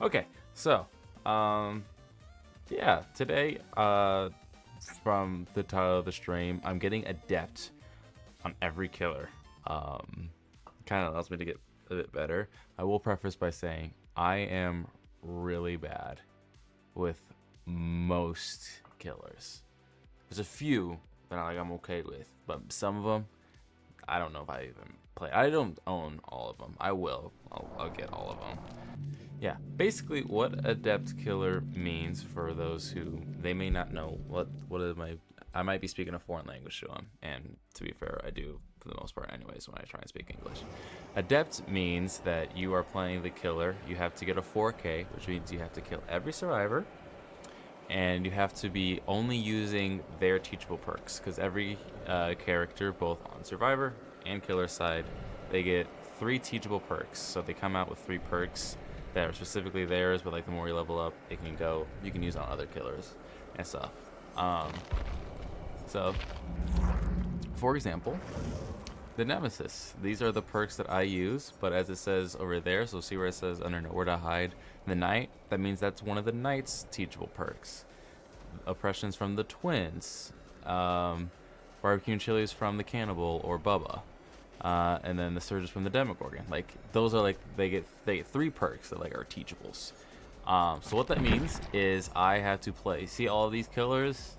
Okay, so yeah, today from the title of the stream, I'm getting adept on every killer. Kind of allows me to get a bit better. I will preface by saying I am really bad with most killers. There's a few that I'm okay with, but some of them I don't know if I even play. I don't own all of them. I will. I'll get all of them. Yeah, basically what adept killer means for those who they may not know what is my. I might be speaking a foreign language to them, and to be fair, I do for the most part anyways when I try and speak English. Adept means that you are playing the killer. You have to get a 4K, which means you have to kill every survivor, and you have to be only using their teachable perks, because every character, both on survivor and killer side, they get 3 teachable perks. So they come out with 3 perks that are specifically theirs, but like the more you level up, you can use on other killers and stuff. So for example, the Nemesis. These are the perks that I use, but as it says over there, so see where it says under nowhere to hide, the Knight, that means that's one of the Knight's teachable perks. Oppressions from the Twins, barbecue and chilies from the Cannibal or Bubba, and then the Surges from the Demogorgon. Like those are like they get 3 perks that like are teachables. So what that means is I have to play. See all of these killers?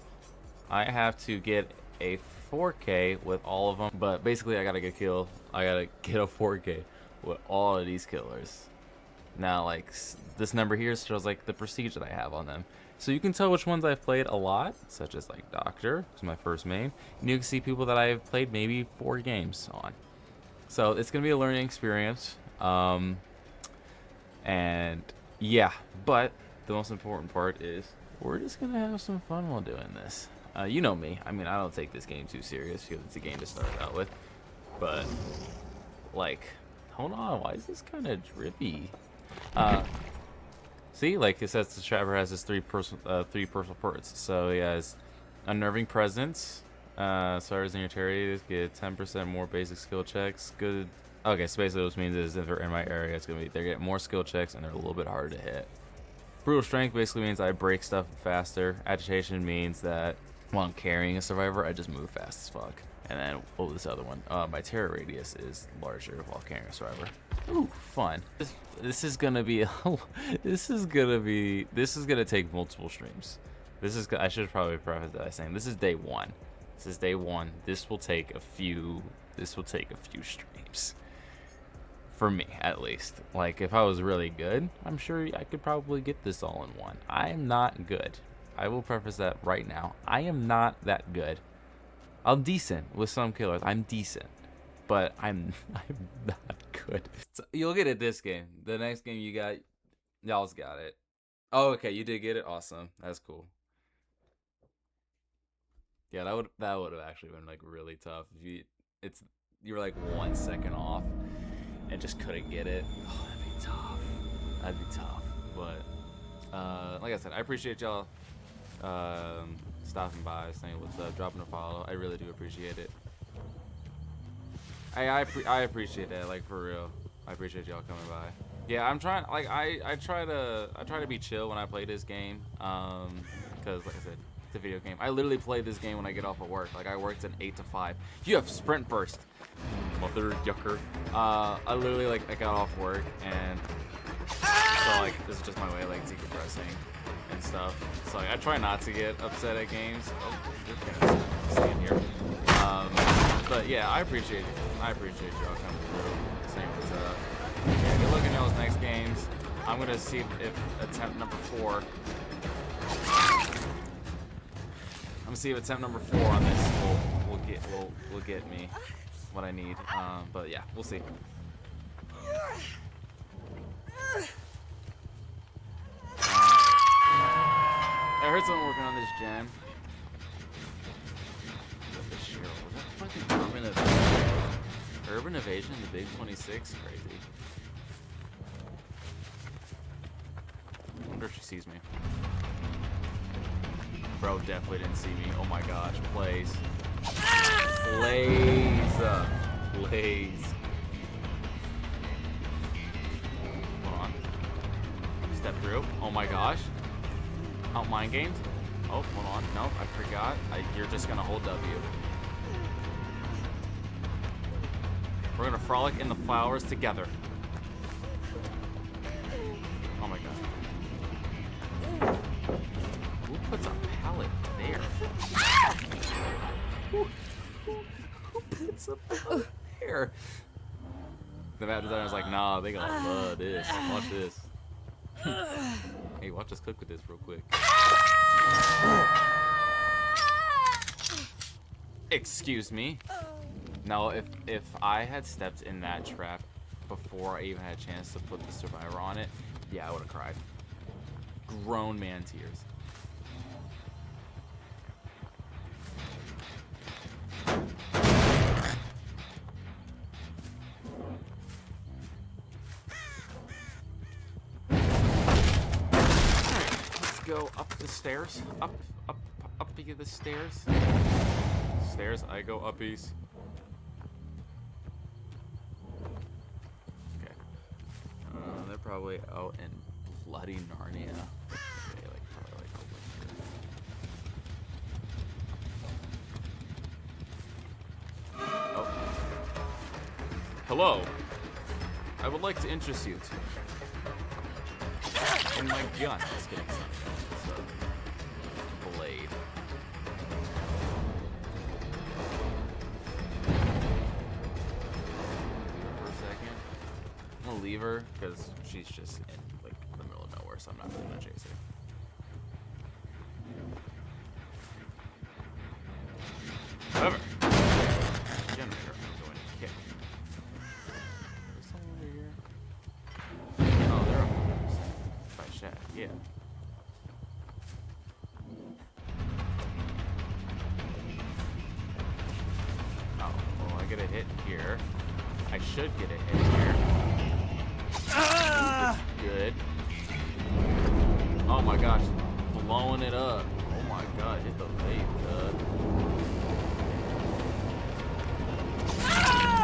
I have to get a 4K with all of them, but basically I gotta get a 4K with all of these killers. Now like this number here shows like the prestige that I have on them, so you can tell which ones I've played a lot, such as like Doctor, who's my first main, and you can see people that I've played maybe 4 games on. So it's gonna be a learning experience, and yeah, but the most important part is we're just gonna have some fun while doing this. You know me. I mean, I don't take this game too serious because it's a game to start out with. But, like, hold on. Why is this kind of drippy? See, like it says, the Trapper has his 3 personal perks. So he has Unnerving Presence. Stars in your territory get 10% more basic skill checks. Good. Okay, so basically what this means is if they're in my area, it's gonna be they get more skill checks and they're a little bit harder to hit. Brutal Strength basically means I break stuff faster. Agitation means that while I'm carrying a survivor, I just move fast as fuck. And then, oh, this other one. My terror radius is larger while carrying a survivor. Ooh, fun. This is gonna be, this is gonna take multiple streams. I should probably preface that by saying this is day 1. This is day 1. This will take a few streams. For me, at least. Like, if I was really good, I'm sure I could probably get this all in one. I am not good. I will preface that right now. I am not that good. I'm decent with some killers. I'm decent, but I'm not good. So you'll get it this game. The next game you got, y'all's got it. Oh, okay, you did get it. Awesome. That's cool. Yeah, that would have actually been like really tough. If you were like 1 second off and just couldn't get it. Oh, that'd be tough. That'd be tough. But like I said, I appreciate y'all stopping by, saying what's up, dropping a follow. I really do appreciate it. I appreciate that, like, for real. I appreciate y'all coming by. Yeah, I'm trying, like, I try to be chill when I play this game, because like I said, it's a video game. I literally play this game when I get off of work. Like, I worked an 8 to 5. You have sprint burst, mother yucker. I literally, like, I got off work, and so like this is just my way, like, decompressing and stuff. So like, I try not to get upset at games. Oh, you're staying here. But yeah, I appreciate y'all coming through, saying what's up. Yeah, good luck in those next games. I'm gonna see if attempt number 4. I'm gonna see if attempt number 4 on this will get me what I need. But yeah, we'll see. I heard someone working on this gem. Was that fucking urban evasion? Urban evasion in the Big 26? Crazy. I wonder if she sees me. Bro definitely didn't see me. Oh my gosh, plays. Plays. Hold on. step through. Oh my gosh. Out mind games. Oh, hold on. Nope, I forgot. You're just gonna hold W. We're gonna frolic in the flowers together. Oh my god. Who puts a pallet there? Who puts a pallet there? The map designer's like, nah, they gonna love this. Watch this. Hey, watch us cook with this real quick. Excuse me. Now, if I had stepped in that trap before I even had a chance to put the survivor on it, yeah, I would have cried. Grown man tears. Go up the stairs. Up the stairs. Stairs, I go uppies. Okay. They're probably out in bloody Narnia. Okay, like probably like over here. Oh. Hello. I would like to interest you in my gun. Just kidding. It's a blade. For a second. I'm gonna leave her because she's just in like the middle of nowhere, so I'm not really gonna chase her. However, generator, I'm going to kick. There's someone over here. Oh, they're up by Shaq, yeah. Oh, well, I get a hit here. I should get a hit here. Good. Oh my gosh, blowing it up. Oh my god, hit the vape,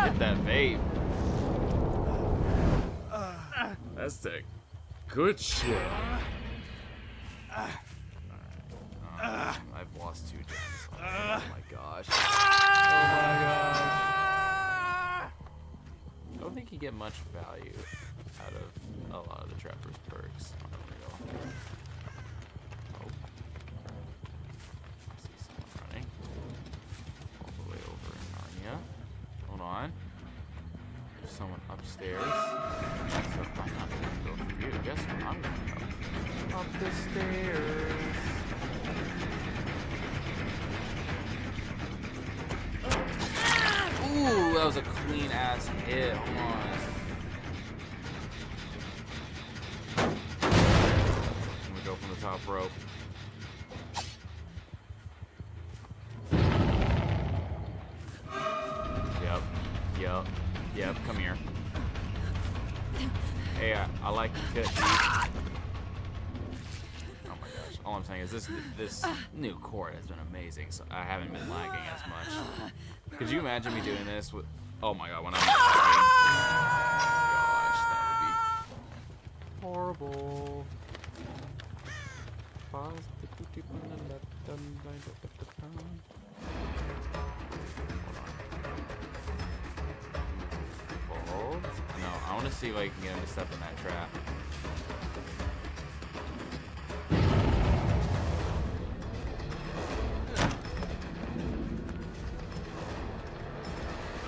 Hit that vape. That's the good shit. I've lost 2 gems. Oh my gosh. Oh my gosh. I don't think you get much value out of a lot of the Trapper's perks. Oh, there we go. Oh. I see someone running. All the way over in Narnia. Hold on. There's someone upstairs. So I'm not gonna go for you. Guess what? I'm gonna go up the stairs. Ooh, that was a clean ass hit. Hold on. I'm gonna go from the top rope. Yep, come here. Hey, I like to cut you. Oh my gosh. All I'm saying is this new court has been amazing, so I haven't been lagging as much. Could you imagine me doing this with... Oh my god, when I'm lagging. Gosh, that would be horrible. Hold. No, I want to see if I can get him to step in that trap.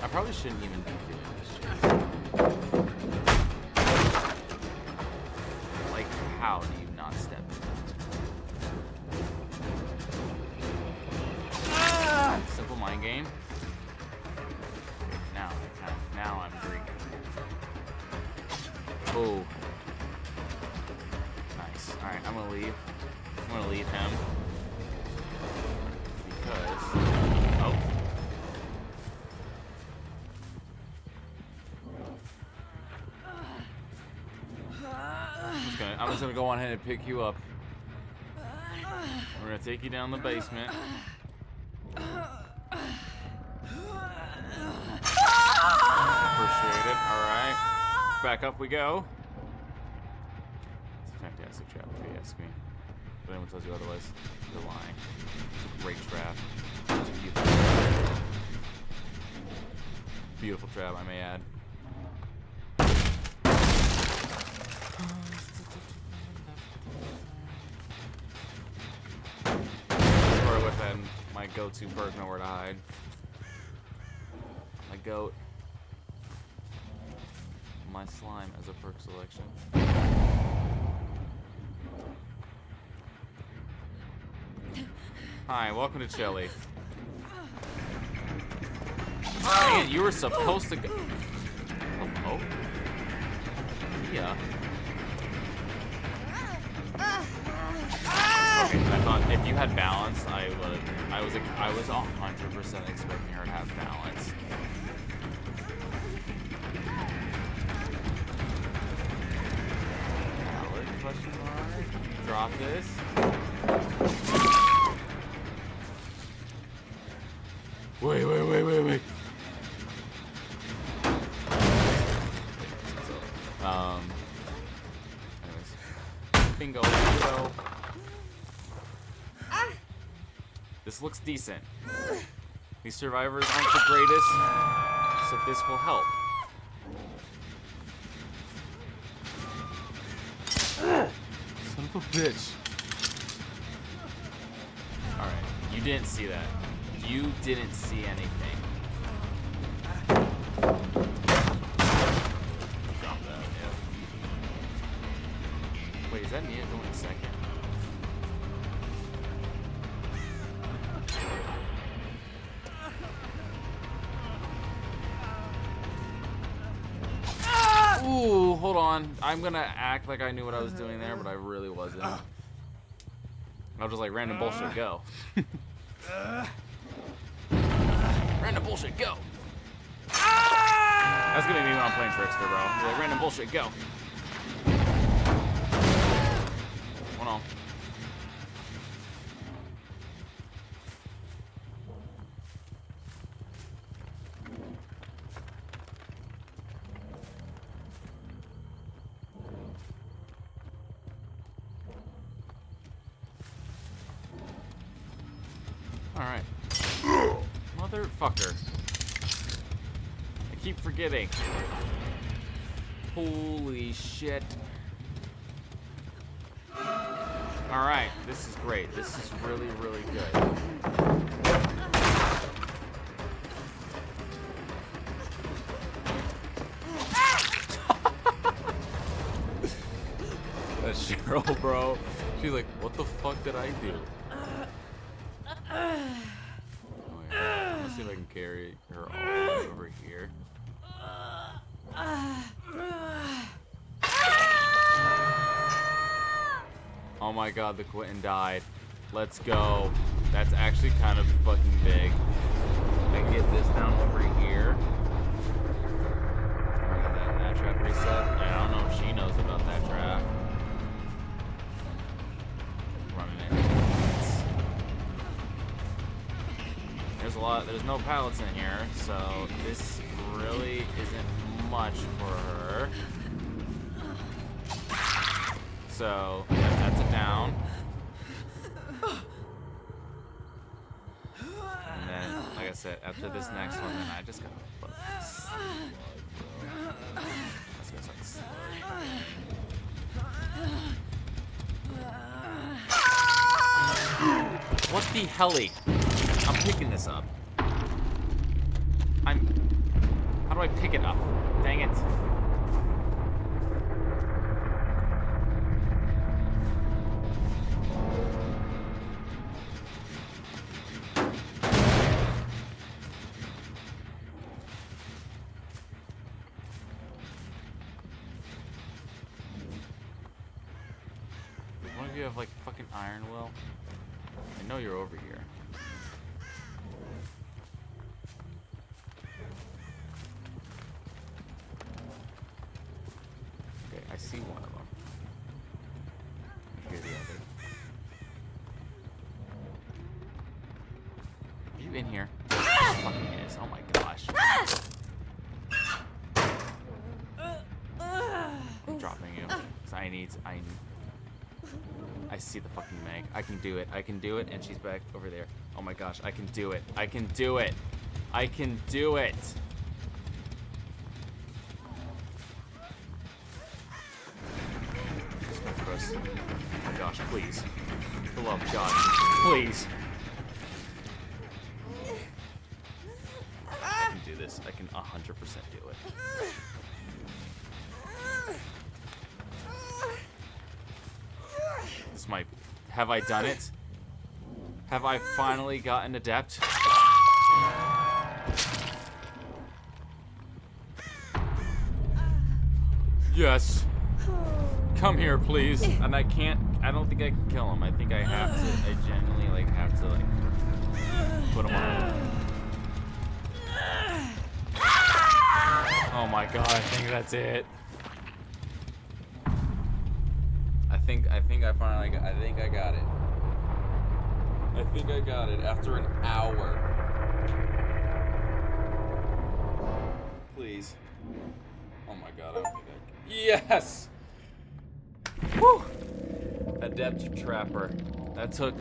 I probably shouldn't even be doing this chase. Like, how do you not step in that? Simple mind game. Now I'm drinking. Oh. Nice. Alright, I'm gonna leave. I'm gonna leave him. Because... Oh. I'm just gonna go on ahead and pick you up. We're gonna take you down the basement. Appreciate it. Alright. Back up we go. It's fantastic. fantastic trap if you ask me. If anyone tells you otherwise, they're lying. It's a great trap. It's a beautiful trap. Beautiful trap, I may add. Or with my go-to perk, nowhere to hide. My goat. My slime as a perk selection. Hi, welcome to Chile. Man, you were supposed to go. Hello? Yeah. Okay, I thought if you had balance, I was 100% expecting her to have balance. Valid question mark. Drop this. Wait. Anyways. Bingo. This looks decent. These survivors aren't the greatest, so this will help. Son of a bitch. Alright, you didn't see that. You didn't see anything. Drop that, yeah. Wait, is that Nia going second? Ooh, hold on. I'm gonna act like I knew what I was doing there, but I really wasn't. I was just like, random bullshit, go. Random bullshit, go. That's gonna be me when I'm playing Trickster, bro. Like, random bullshit, go. Hold on. Alright. Motherfucker. I keep forgetting. Holy shit. Alright, this is great. This is really, really good. That's Cheryl, bro. She's like, what the fuck did I do? See if I can carry her all the way over here. Oh my god, the Quentin died. Let's go. That's actually kind of fucking big. I can get this down over here. That trap reset. I don't know if she knows about that trap. Running in. There's no pallets in here, so this really isn't much for her. So, yeah, that's a down. And then, like I said, after this next one, then I just gotta focus. Let's go start slowly. What the helly? I'm picking this up. How do I pick it up? Dang it. Does one of you have like fucking iron will? I know you're over here. I see one of them. I hear the other. Are you in here? Fucking is. Oh my gosh. I'm dropping you. 'Cause I need I see the fucking Meg. I can do it. I can do it, and she's back over there. Oh my gosh, I can do it. I can do it. I can do it. Oh my gosh, please. For the love of God, please. I can do this. I can 100% do it. This might... Have I done it? Have I finally gotten Adept? Yes. Come here, please. And I don't think I can kill him. I think I have to, I genuinely, like, have to, like, put him on. Oh my god, I think that's it. I think I finally got, I think I got it. I think I got it after an hour. Please. Oh my god, I don't think I can. Yes! Woo! Adept Trapper. That took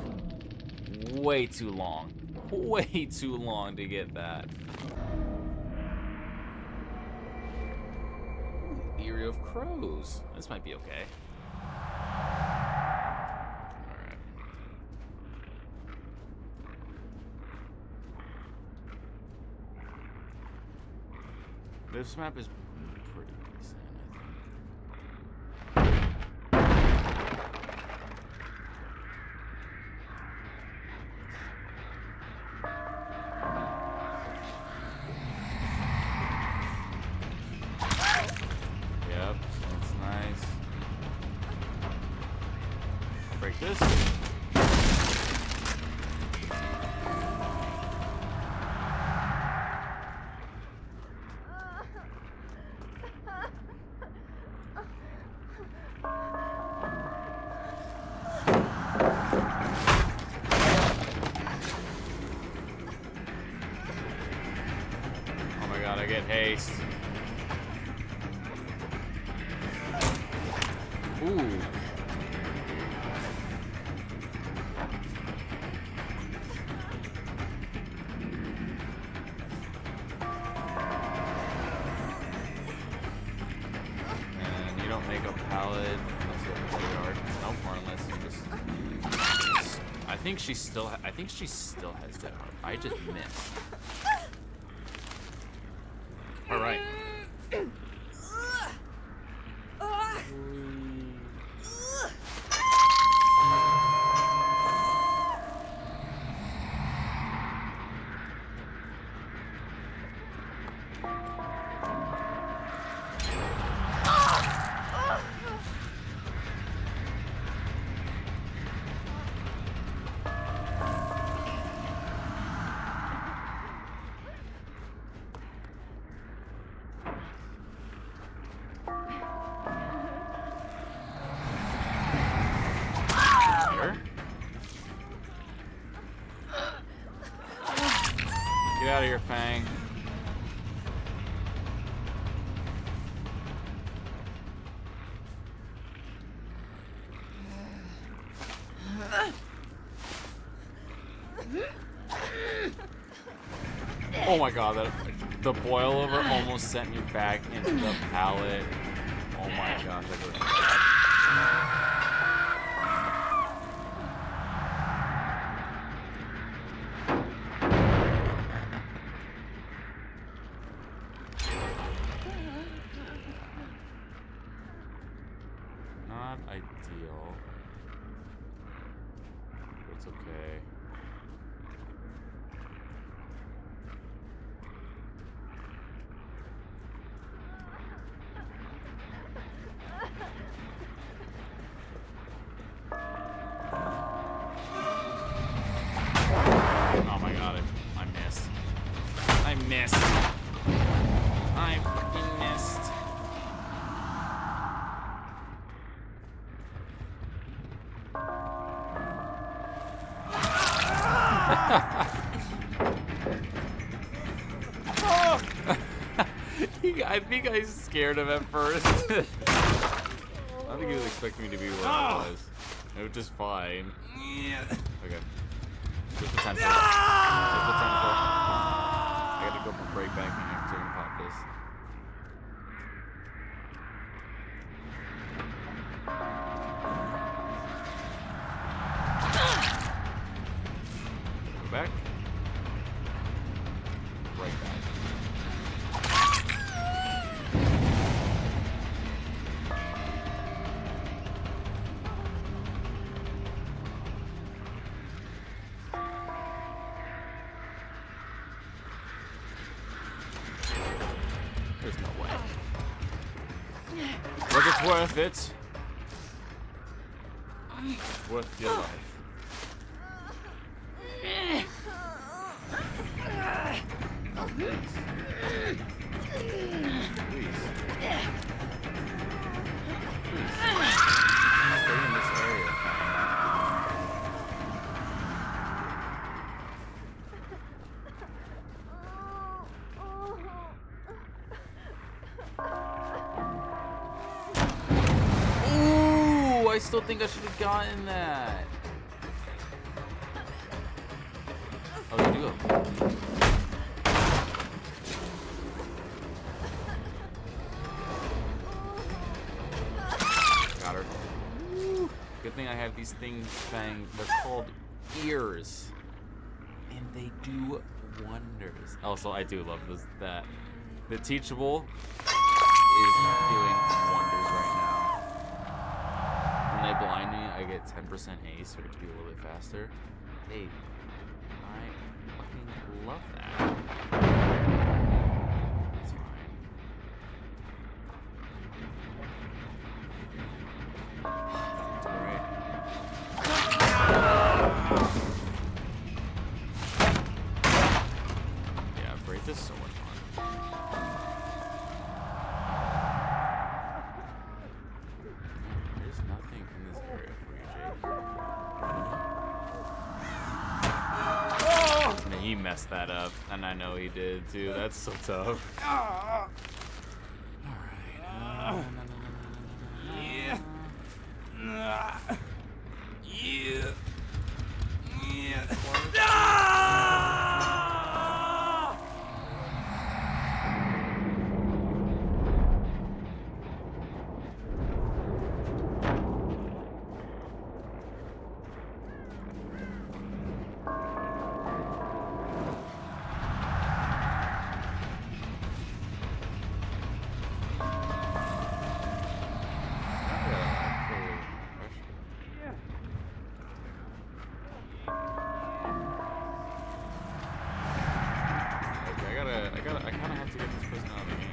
way too long. Way too long to get that. Theory of Crows. This might be okay. Alright. This map is pretty decent, I think. Yep, that's nice. Break this. Oh my god, I get haste. Ooh. And you don't make a pallet unless you have a yard. Nope, or unless you just... I think she still has dead heart. I just missed. Alright. Get out of here, Fang. Oh my god, the boil over almost sent me back into the pallet. Oh my gosh, I go. Not ideal. But it's okay. Oh my god, I missed. I missed. I fucking missed. I think I scared him at first. I think he was expecting me to be where I was. Which is fine. Yeah. Okay. There's potential. There's potential. I gotta go for break back in here so I can pop this. Go back. Right back. There's no way. But it's worth it. It's worth your life. Oh, thanks. Please. Stay in this area. Ooh, I still think I should have gotten that. Oh, you do. Got her. Woo. Good thing I have these things they're called ears. And they do wonders. Also, I do love this that the teachable is doing wonders right now. When they blind me, I get 10% haste or to be a little bit faster. Hey, I fucking love that. That's fine. Alright. Yeah, Wraith is so much fun. There's nothing in this area for you, Jake. Man, he messed that up, and I know he did too. That's so tough. Alright. Yeah. Yeah. Yeah. I kind of have to get this person out of the game.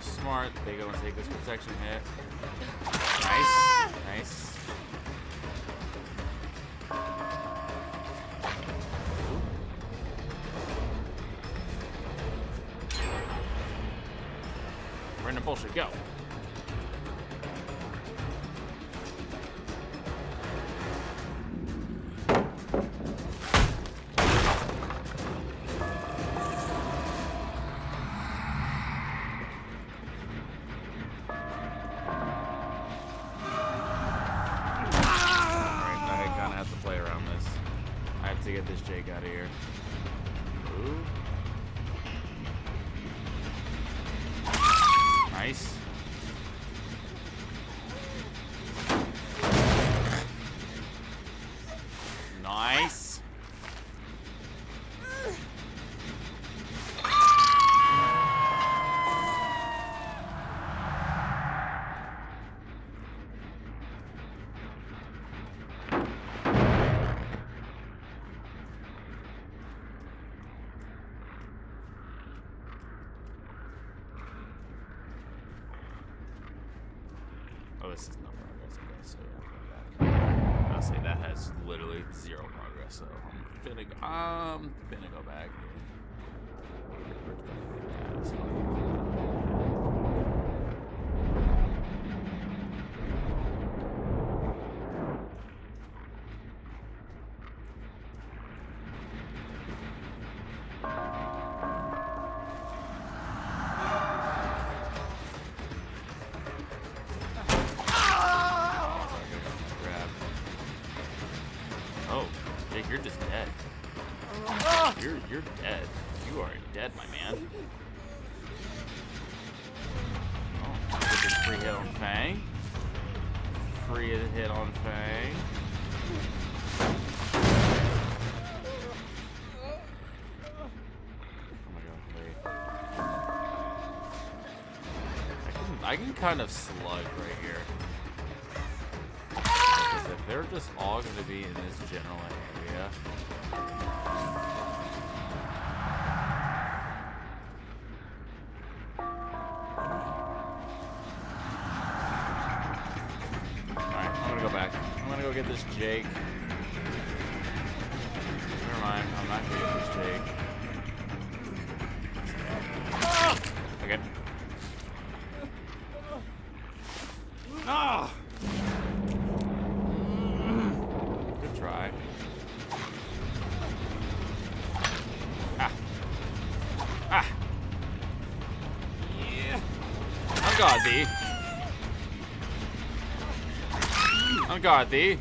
Smart. They go and take this protection hit. Nice. Nice. Random bullshit, go. To get this Jake out of here. Ooh. Nice. Nice. Oh, this is no progress, okay, so yeah, I'm going back. I'll say that has literally 0 progress, so I'm finna go back. Yeah, it's fine. you're just dead. You're dead. You are dead, my man. Oh, free hit on Fang. Free hit on Fang. Oh my god, wait. I can kind of slug right here. Because if they're just all going to be in this general area. Alright, I'm going to go back. I'm going to go get this Jake. Never mind, I'm not going to get this Jake. Okay. Ah! Good try. Ah. Ah. Yeah. On guard thee. On guard thee.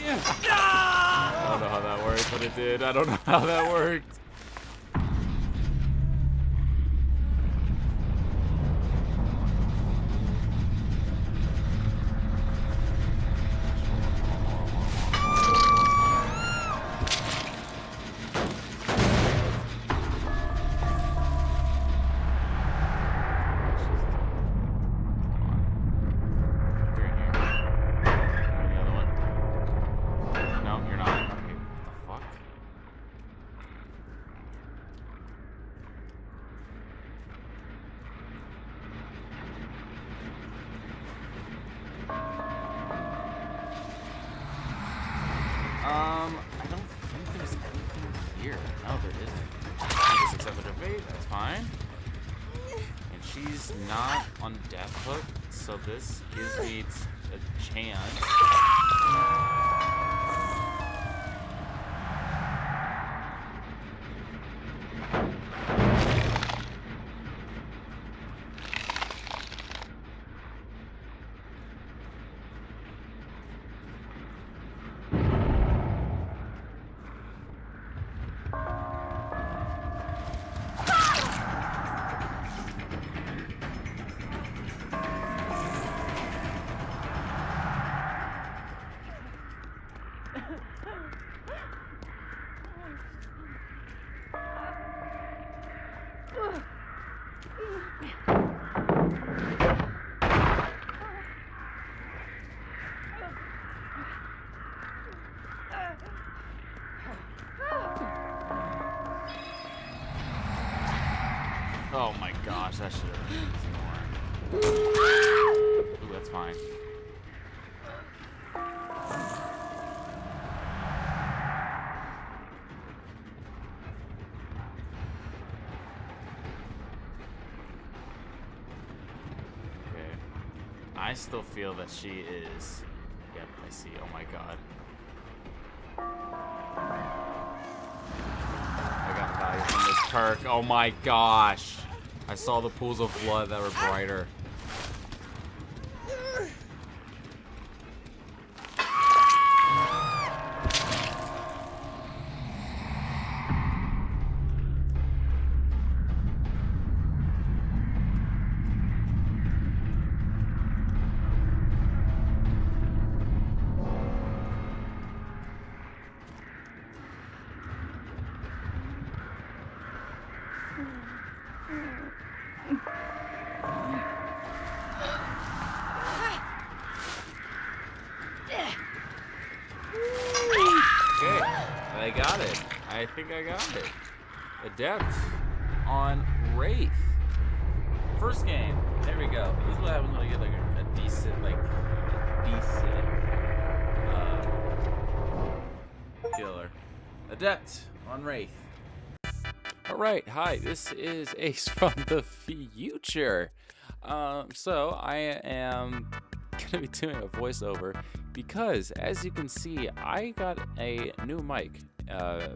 Yeah. I don't know how that worked, but it did. I don't know how that worked. I don't think there's anything here. No, there isn't. She just accepted her fate, that's fine. And she's not on death hook, so this gives me a chance. Oh my gosh, that should have been easy more. Ooh, that's fine. Okay. I still feel that she is... Yep, I see. Oh my god. I got value from this perk. Oh my gosh. I saw the pools of blood that were brighter. I got it. I think I got it. Adept on Wraith. First game. There we go. This is what happens when I get like a decent, killer. Adept on Wraith. Alright, hi, this is Ace from the future. So I am gonna be doing a voiceover because, as you can see, I got a new mic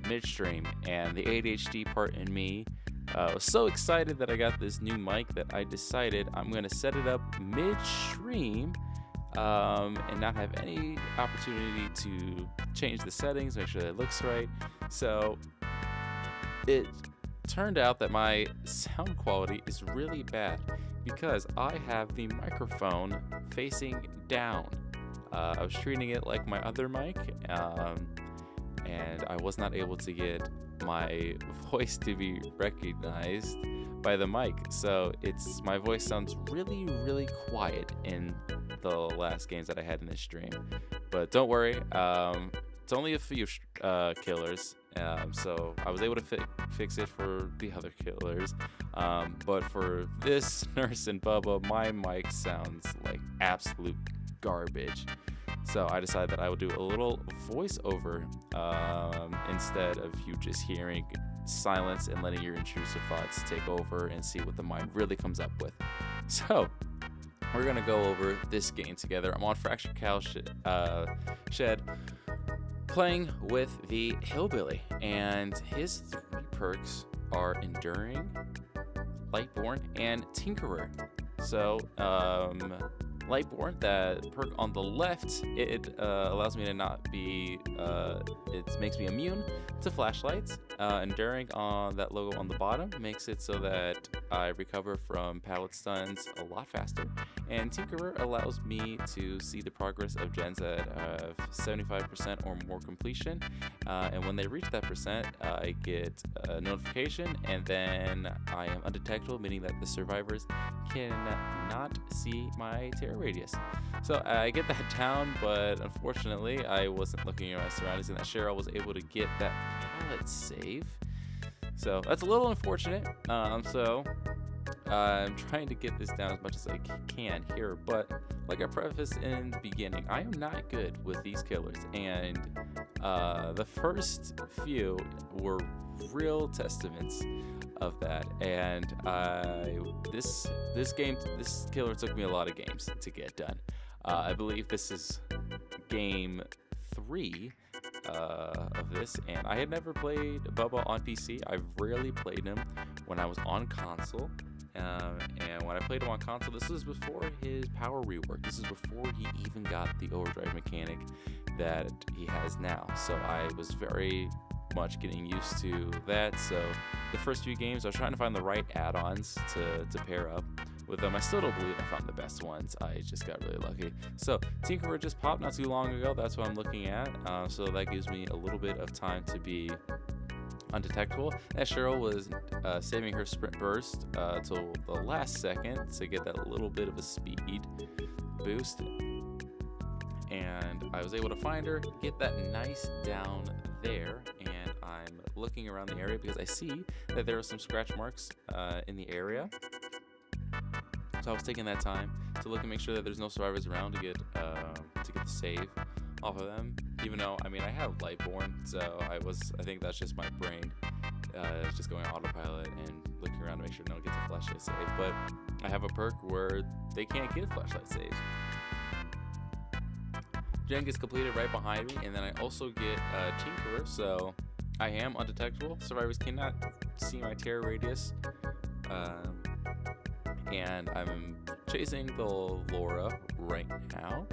midstream, and the ADHD part in me was so excited that I got this new mic that I decided I'm gonna set it up midstream and not have any opportunity to change the settings, make sure that it looks right. So it turned out that my sound quality is really bad because I have the microphone facing down. I was treating it like my other mic, and I was not able to get my voice to be recognized by the mic. So my voice sounds really, really quiet in the last games that I had in this stream. But don't worry, it's only a few killers. So I was able to fix it for the other killers. But for this Nurse and Bubba, my mic sounds like absolute garbage. So I decided that I would do a little voiceover instead of you just hearing silence and letting your intrusive thoughts take over and see what the mind really comes up with. So we're gonna go over this game together. I'm on Fractured Cow Shed, playing with the Hillbilly, and his 3 perks are Enduring, Lightborn, and Tinkerer. So Lightborn, that perk on the left, it allows me to not be, it makes me immune to flashlights. Enduring on that logo on the bottom makes it so that I recover from pallet stuns a lot faster. And Tinkerer allows me to see the progress of gens that have 75% or more completion. And when they reach that percent, I get a notification, and then I am undetectable, meaning that the survivors cannot see my terror radius. So I get that down, but unfortunately I wasn't looking at my surroundings, and that Cheryl was able to get that pallet save. So that's a little unfortunate. So I'm trying to get this down as much as I can here, but like I prefaced in the beginning, I am not good with these killers, and the first few were real testaments of that. And this killer took me a lot of games to get done. I believe this is game 3 of this, and I had never played Bubba on PC. I've rarely played him when I was on console. And when I played him on console, this was before his power rework. This is before he even got the overdrive mechanic that he has now. So I was very much getting used to that. So the first few games, I was trying to find the right add-ons to pair up with them. I still don't believe I found the best ones. I just got really lucky. So Tinkerer just popped not too long ago. That's what I'm looking at. So that gives me a little bit of time to be undetectable. As Cheryl was saving her sprint burst till the last second to get that little bit of a speed boost, and I was able to find her, get that nice down there, and I'm looking around the area because I see that there are some scratch marks in the area. So I was taking that time to look and make sure that there's no survivors around to get the save off of them. Even though, I mean, I have Lightborn, so I think that's just my brain just going autopilot and looking around to make sure no one gets a flashlight save. But I have a perk where they can't get flashlight saves. Gen gets completed right behind me, and then I also get Tinkerer, so I am undetectable. Survivors cannot see my terror radius. And I'm chasing the Laura right now,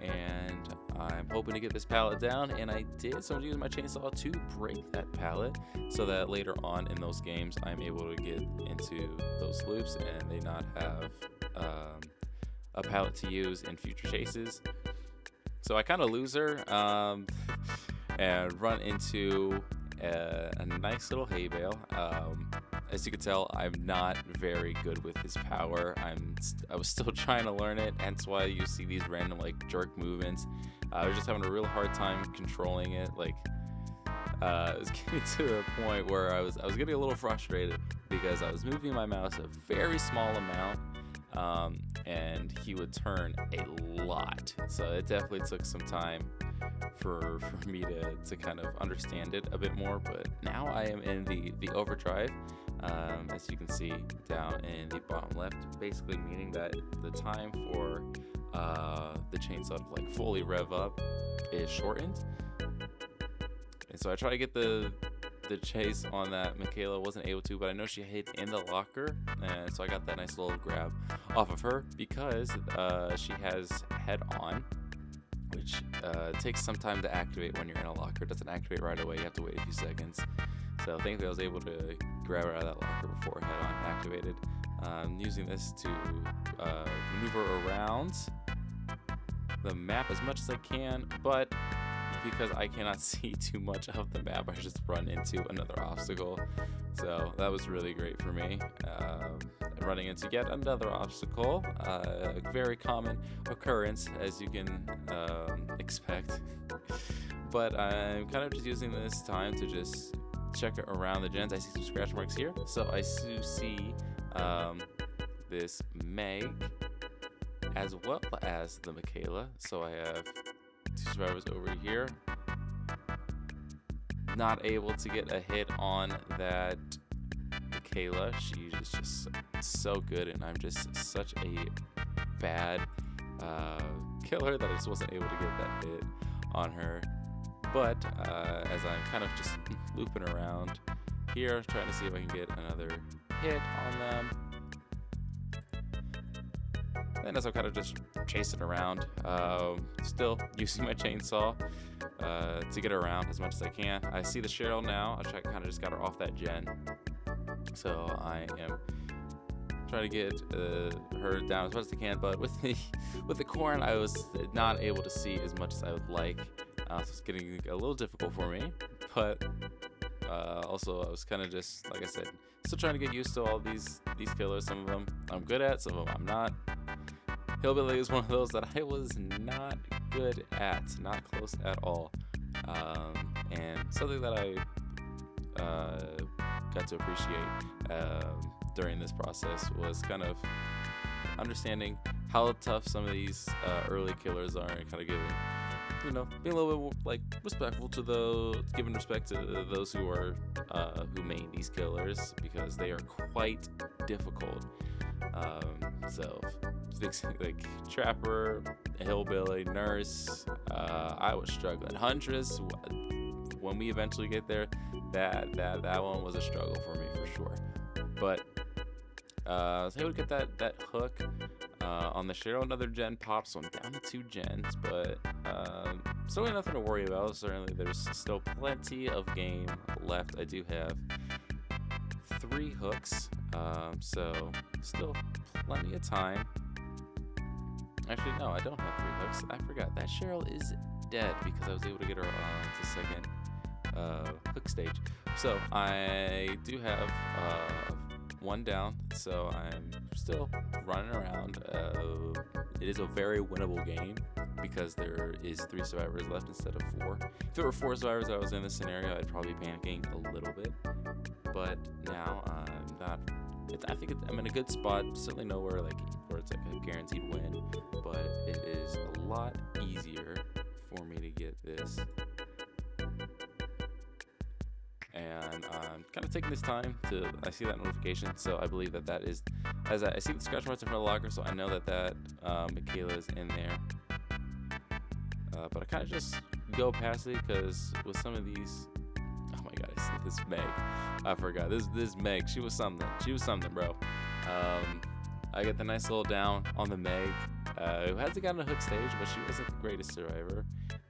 and I'm hoping to get this pallet down, and I did, so I'm using my chainsaw to break that pallet so that later on in those games I'm able to get into those loops and they not have a pallet to use in future chases. So I kind of lose her and run into a nice little hay bale. As you can tell, I'm not very good with his power. I was still trying to learn it, hence why you see these random like jerk movements. I was just having a real hard time controlling it. Like it was getting to a point where I was getting a little frustrated because I was moving my mouse a very small amount, and he would turn a lot. So it definitely took some time for me to kind of understand it a bit more. But now I am in the overdrive. As you can see down in the bottom left, basically meaning that the time for the chainsaw to like fully rev up is shortened. And so I try to get the the chase on that Michaela. Wasn't able to, but I know she hid in the locker, and so I got that nice little grab off of her because she has head on, which takes some time to activate when you're in a locker. It doesn't activate right away. You have to wait a few seconds. So thankfully I was able to grab her out of that locker before head on activated. Using this to maneuver around the map as much as I can, but because I cannot see too much of the map, I just run into another obstacle. So that was really great for me. Running into yet another obstacle, a very common occurrence as you can expect. But I'm kind of just using this time to just check around the gens. I see some scratch marks here, so I do see this Meg as well as the Michaela. So I have 2 survivors over here. Not able to get a hit on that Michaela. She is just so good, and I'm just such a bad killer that I just wasn't able to get that hit on her. But as I'm kind of just looping around here, trying to see if I can get another hit on them. And as I'm kind of just chasing around, still using my chainsaw to get around as much as I can. I see the Cheryl now. I kind of just got her off that gen. So I am trying to get her down as much as I can. But with the corn, I was not able to see as much as I would like. So it's getting a little difficult for me. But also, I was kind of just, like I said, still trying to get used to all these killers. Some of them I'm good at, some of them I'm not. Hillbilly is one of those that I was not good at, not close at all. And something that I got to appreciate during this process was kind of understanding how tough some of these early killers are, and kind of giving, being a little bit more, like, respectful to giving respect to those who are who main these killers, because they are quite difficult. So fixing like Trapper, Hillbilly, Nurse, I was struggling. Huntress, when we eventually get there, that one was a struggle for me for sure. But I was able to get that hook on the Cheryl. Another gen pops, so I'm down to 2 gens, but certainly nothing to worry about. Certainly there's still plenty of game left. I do have 3 hooks, so still plenty of time. Actually, no, I don't have 3 hooks. I forgot. That Cheryl is dead because I was able to get her on to second hook stage. So I do have 1 down, so I'm still running around. It is a very winnable game because there is 3 survivors left instead of 4. If there were 4 survivors that I was in this scenario, I'd probably be panicking a little bit. But now I'm not. I think I'm in a good spot. Certainly nowhere where it's like a guaranteed win, but it is a lot easier for me to get this. And I'm kind of taking this time I see that notification, so I believe that is, as I see the scratch marks in front of the locker, so I know that Michaela is in there. But I kind of just go past it because with some of these, oh my god, I see this Meg. I forgot this Meg. She was something. She was something, bro. I get the nice little down on the Meg, who hasn't gotten a hook stage, but she wasn't the greatest survivor.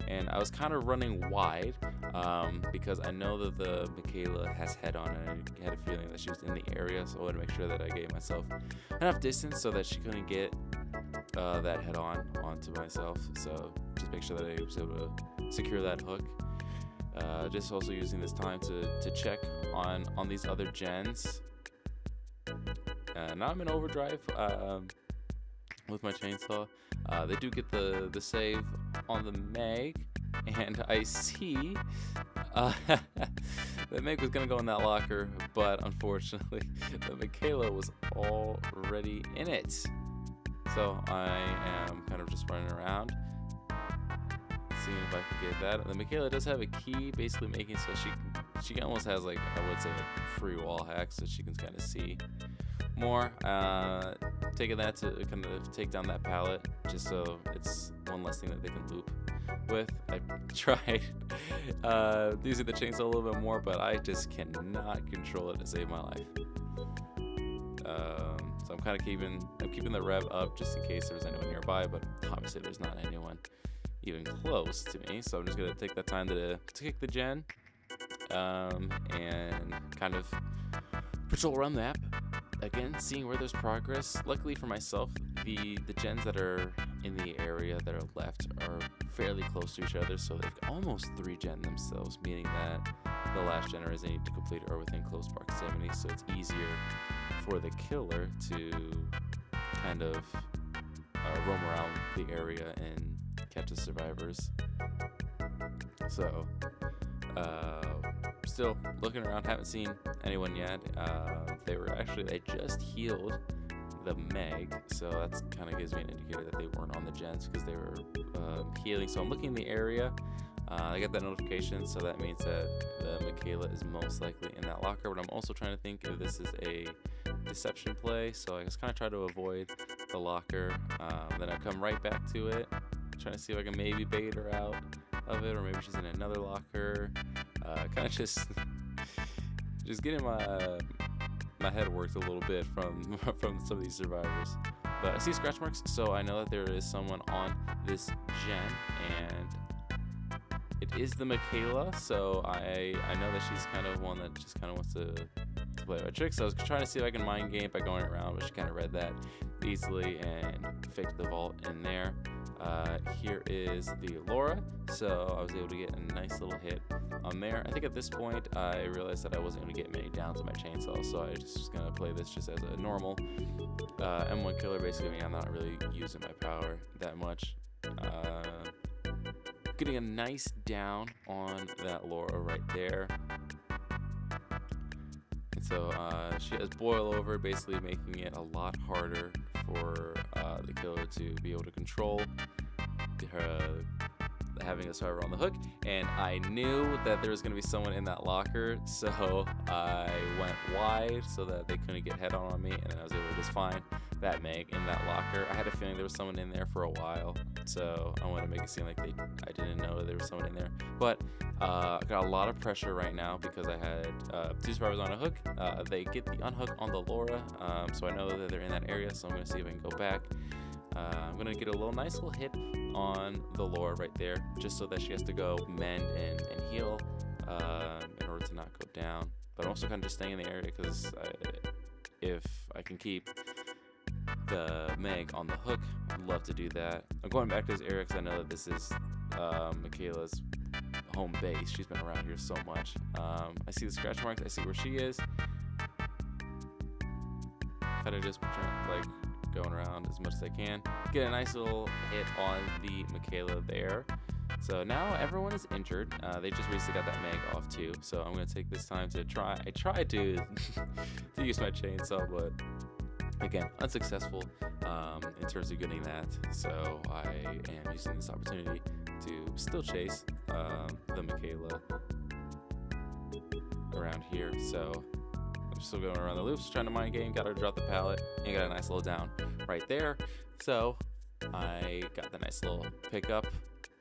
And I was kind of running wide because I know that the Michaela has head on, and I had a feeling that she was in the area, so I wanted to make sure that I gave myself enough distance so that she couldn't get that head on onto myself. So just make sure that I was able to secure that hook. Just also using this time to check on these other gens. Now I'm in overdrive with my chainsaw. They do get the save on the Meg, and I see the Meg was gonna go in that locker, but unfortunately the Michaela was already in it. So I am kind of just running around, seeing if I can get that. The Michaela does have a key, basically making so she almost has, like, I would say, like free wall hacks, so she can kind of see more. taking that to kind of take down that pallet, just so it's one less thing that they can loop with. I tried using the chainsaw a little bit more, but I just cannot control it to save my life. So I'm kind of keeping the rev up just in case there's anyone nearby, but obviously there's not anyone even close to me. So I'm just gonna take that time to kick the gen, and kind of patrol around the map again, seeing where there's progress. Luckily for myself, the gens that are in the area that are left are fairly close to each other, so they've almost 3-gen themselves, meaning that the last generators they need to complete are within close proximity, so it's easier for the killer to kind of roam around the area and catch the survivors. So still looking around, haven't seen anyone yet. They just healed the Meg, so that's kind of gives me an indicator that they weren't on the gens because they were healing. So I'm looking in the area. I got that notification, so that means that the Michaela is most likely in that locker, but I'm also trying to think if this is a deception play, so I just kind of try to avoid the locker. Then I come right back to it, trying to see if I can maybe bait her out of it, or maybe she's in another locker. Kind of just getting my head worked a little bit from some of these survivors. But I see scratch marks, so I know that there is someone on this gen, and it is the Michaela, so I know that she's kind of one that just kind of wants to play my tricks. So I was trying to see if I can mind game by going around, but she kind of read that easily and faked the vault in there. Here is the Laura, so I was able to get a nice little hit on there. I think at this point I realized that I wasn't going to get many downs on my chainsaw, so I just was going to play this just as a normal M1 killer. Basically, I'm not really using my power that much. Getting a nice down on that Laura right there. And so she has boil over, basically making it a lot harder for the killer to be able to control her, having a survivor on the hook. And I knew that there was going to be someone in that locker, so I went wide so that they couldn't get head on me, and then I was able to just find that Meg in that locker. I had a feeling there was someone in there for a while, so I wanted to make it seem like I didn't know there was someone in there. But I got a lot of pressure right now because I had 2 survivors on a hook. They get the unhook on the Laura, so I know that they're in that area, so I'm going to see if I can go back. I'm going to get a nice little hit on the Laura right there, just so that she has to go mend and heal in order to not go down. But I'm also kind of just staying in the area because if I can keep the Meg on the hook, I'd love to do that. I'm going back to this area because I know that this is Michaela's home base. She's been around here so much. I see the scratch marks. I see where she is. Kind of just going around as much as I can. Get a nice little hit on the Michaela there. So now everyone is injured. They just recently got that Meg off too. So I'm going to take this time to try. I tried to to use my chainsaw, but again, unsuccessful in terms of getting that. So I am using this opportunity to still chase the Michaela around here. So I'm still going around the loops, trying to mind game. Got her to drop the pallet and got a nice little down right there. So I got the nice little pickup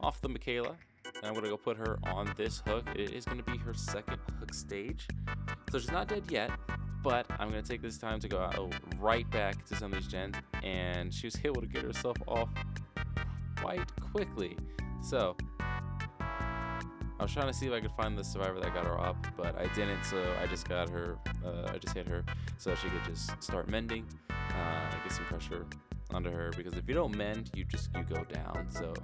off the Michaela, and I'm gonna go put her on this hook. It is gonna be her second hook stage, so she's not dead yet. But I'm gonna take this time to go out right back to some of these gens, and she was able to get herself off quite quickly. So I was trying to see if I could find the survivor that got her up, but I didn't. So I just got her. I just hit her so she could just start mending, get some pressure onto her. Because if you don't mend, you go down. So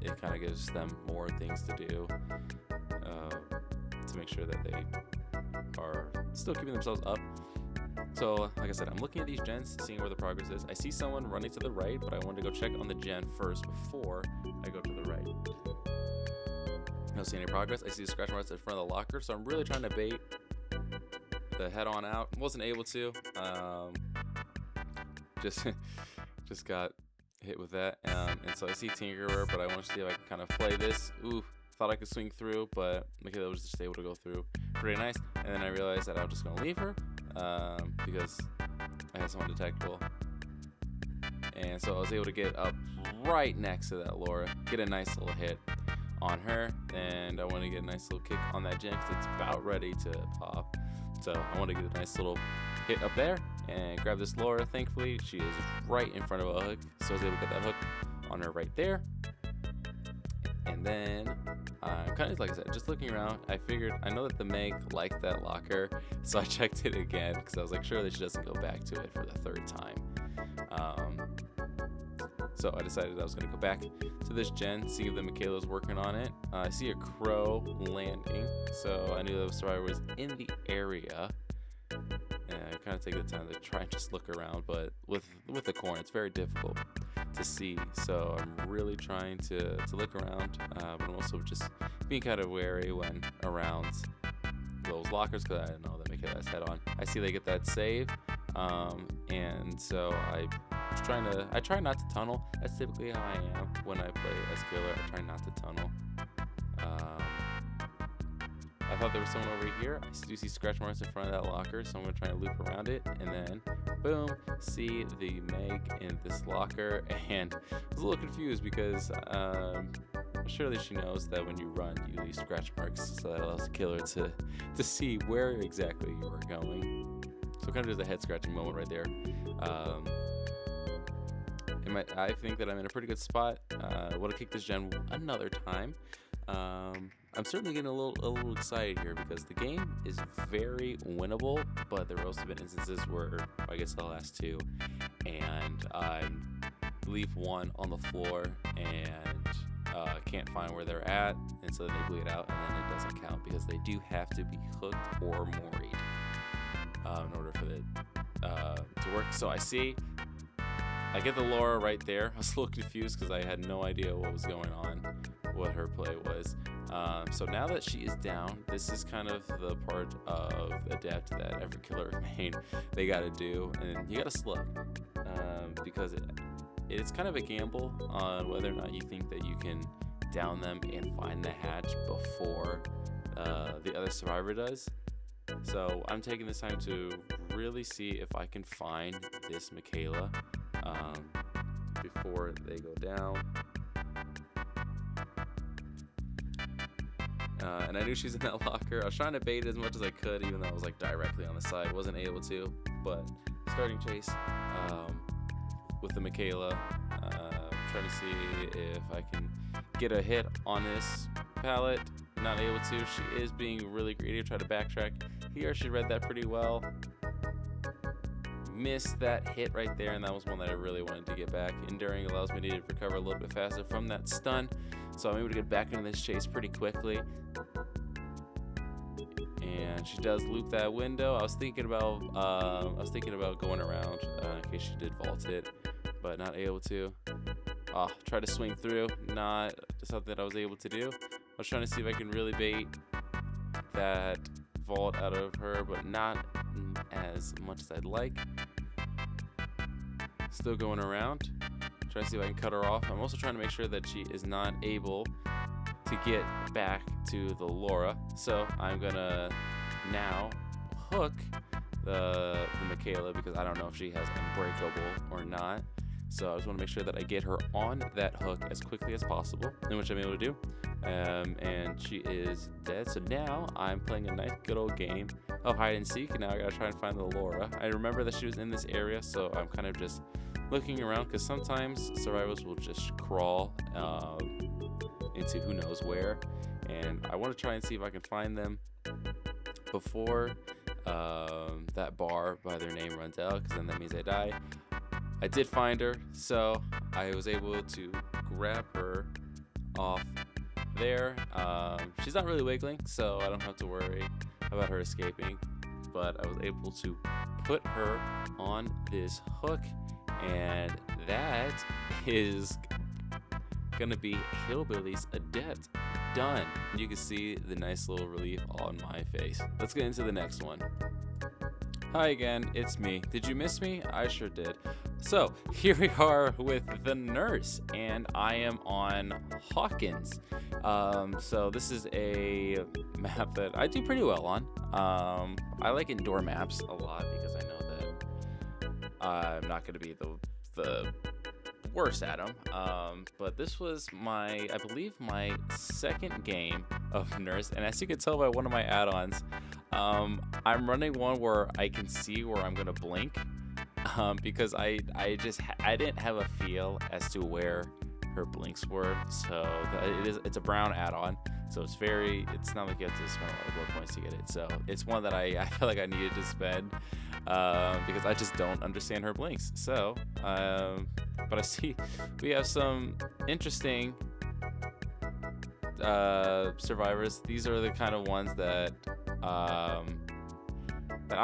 it kind of gives them more things to do to make sure that they are still keeping themselves up. So like I said, I'm looking at these gens, seeing where the progress is. I see someone running to the right, but I wanted to go check on the gen first before I go to the right. I don't see any progress. I see the scratch marks in front of the locker, so I'm really trying to bait the head on out. Wasn't able to. Just got hit with that. And so I see Tinkerer, but I want to see if I can kind of play this. Ooh, thought I could swing through, but Michaela was just able to go through pretty nice. And then I realized that I was just going to leave her because I had someone detectable And so I was able to get up right next to that Laura, get a nice little hit on her, and I want to get a nice little kick on that gen because it's about ready to pop. So I want to get a nice little hit up there and grab this Laura. Thankfully, she is right in front of a hook, so I was able to get that hook on her right there. And then kind of like I said, just looking around, I figured I know that the Meg liked that locker, so I checked it again because I was like sure that she doesn't go back to it for the third time. So I decided I was going to go back to this gen, see if the Michaela's working on it. I see a crow landing, so I knew the survivor was in the area. And I kind of take the time to try and just look around, but with the corn, it's very difficult to see. So I'm really trying to look around, but I'm also just being kind of wary when around those lockers because I know that Michaela has head on. I see they get that save, and so I try not to tunnel. That's typically how I am when I play as killer. I try not to tunnel. I thought there was someone over here. I do see scratch marks in front of that locker, so I'm going to try and loop around it. And then, boom, see the Meg in this locker. And I was a little confused because surely she knows that when you run, you leave scratch marks, so that allows the killer to see where exactly you are going. So kind of just a head-scratching moment right there. I think that I'm in a pretty good spot. I want to kick this gen another time. I'm certainly getting a little excited here because the game is very winnable, but there have also been instances where I guess the last two, and I leave one on the floor and can't find where they're at, and so then they bleed out, and then it doesn't count because they do have to be hooked or moried in order for it to work. So I get the Laura right there. I was a little confused because I had no idea what was going on, what her play was. So now that she is down, this is kind of the part of Adept that every killer main they gotta do, and you gotta slug because it's kind of a gamble on whether or not you think that you can down them and find the hatch before the other survivor does. So I'm taking this time to really see if I can find this Michaela before they go down. And I knew she's in that locker. I was trying to bait it as much as I could, even though I was like directly on the side. Wasn't able to, but starting chase with the Michaela. Trying to see if I can get a hit on this pallet. Not able to. She is being really greedy. Try to backtrack here. She read that pretty well. Missed that hit right there, and that was one that I really wanted to get back. Enduring allows me to recover a little bit faster from that stun, so I'm able to get back into this chase pretty quickly. And she does loop that window. I was thinking about going around in case she did vault it, but not able to. Try to swing through, not something that I was able to do. I was trying to see if I can really bait that vault out of her, but not as much as I'd like. Still going around, trying to see if I can cut her off. I'm also trying to make sure that she is not able to get back to the Laura, so I'm gonna now hook the Michaela because I don't know if she has unbreakable or not. So I just want to make sure that I get her on that hook as quickly as possible, in which I'm able to do. And she is dead. So now I'm playing a nice good old game of hide and seek, and now I gotta try and find the Laura. I remember that she was in this area, so I'm kind of just looking around because sometimes survivors will just crawl into who knows where, and I want to try and see if I can find them before that bar by their name runs out, because then that means I die. I did find her, so I was able to grab her off there. She's not really wiggling, so I don't have to worry about her escaping, but I was able to put her on this hook, and that is gonna be Hillbilly's Adept done. You can see the nice little relief on my face. Let's get into the next one. Hi again, it's me. Did you miss me? I sure did. So here we are with the nurse, and I am on Hawkins. So this is a map that I do pretty well on. I like indoor maps a lot because I know that I'm not going to be the worse at them. But this was I believe my second game of Nurse, and as you can tell by one of my add-ons, I'm running one where I can see where I'm gonna blink, because I didn't have a feel as to where her blinks were. So it's a brown add-on, so it's not like you have to spend a lot of blood points to get it. So it's one that I felt like I needed to spend, because I just don't understand her blinks. So but I see we have some interesting survivors. These are the kind of ones that I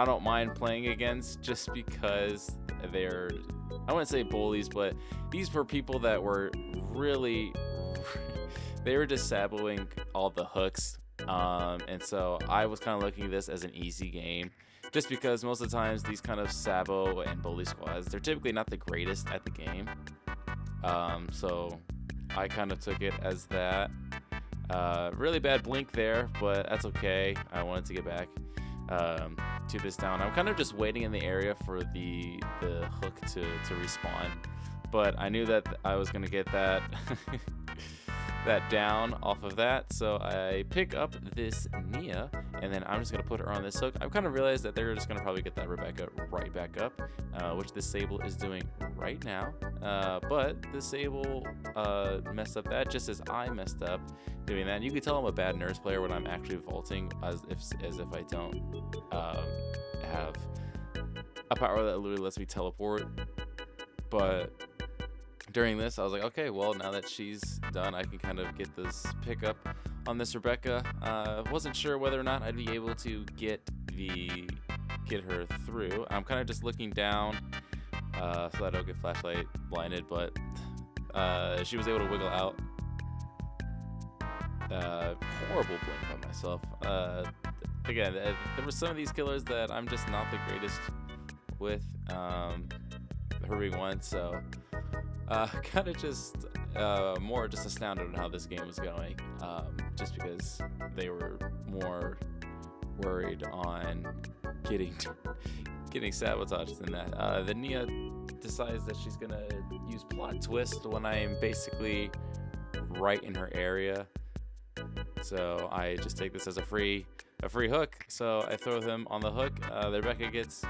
don't mind playing against, just because they're, I wouldn't say bullies, but these were people that were really they were just saboing all the hooks, and so I was kind of looking at this as an easy game, just because most of the times these kind of sabo and bully squads, they're typically not the greatest at the game. So I kind of took it as that. Really bad blink there, but that's okay. I wanted to get back to this down. I'm kind of just waiting in the area for the hook to respawn, but I knew that I was gonna get that that down off of that, so I pick up this Nia, and then I'm just gonna put her on this hook. I've kind of realized that they're just gonna probably get that Rebecca right back up, which the Sable is doing right now, but the Sable messed up that just as I messed up doing that. And you can tell I'm a bad Nurse player when I'm actually vaulting, as if I don't have a power that literally lets me teleport. But during this, I was like, okay, well, now that she's done, I can kind of get this pickup on this Rebecca. Wasn't sure whether or not I'd be able to get her through. I'm kind of just looking down so that I don't get flashlight blinded, but she was able to wiggle out. Horrible blink by myself. Again, there were some of these killers that I'm just not the greatest with, her being one, so kind of just more just astounded on how this game was going, just because they were more worried on getting sabotaged than that. The Nia decides that she's gonna use plot twist when I am basically right in her area, so I just take this as a free hook. So I throw them on the hook. The Rebecca gets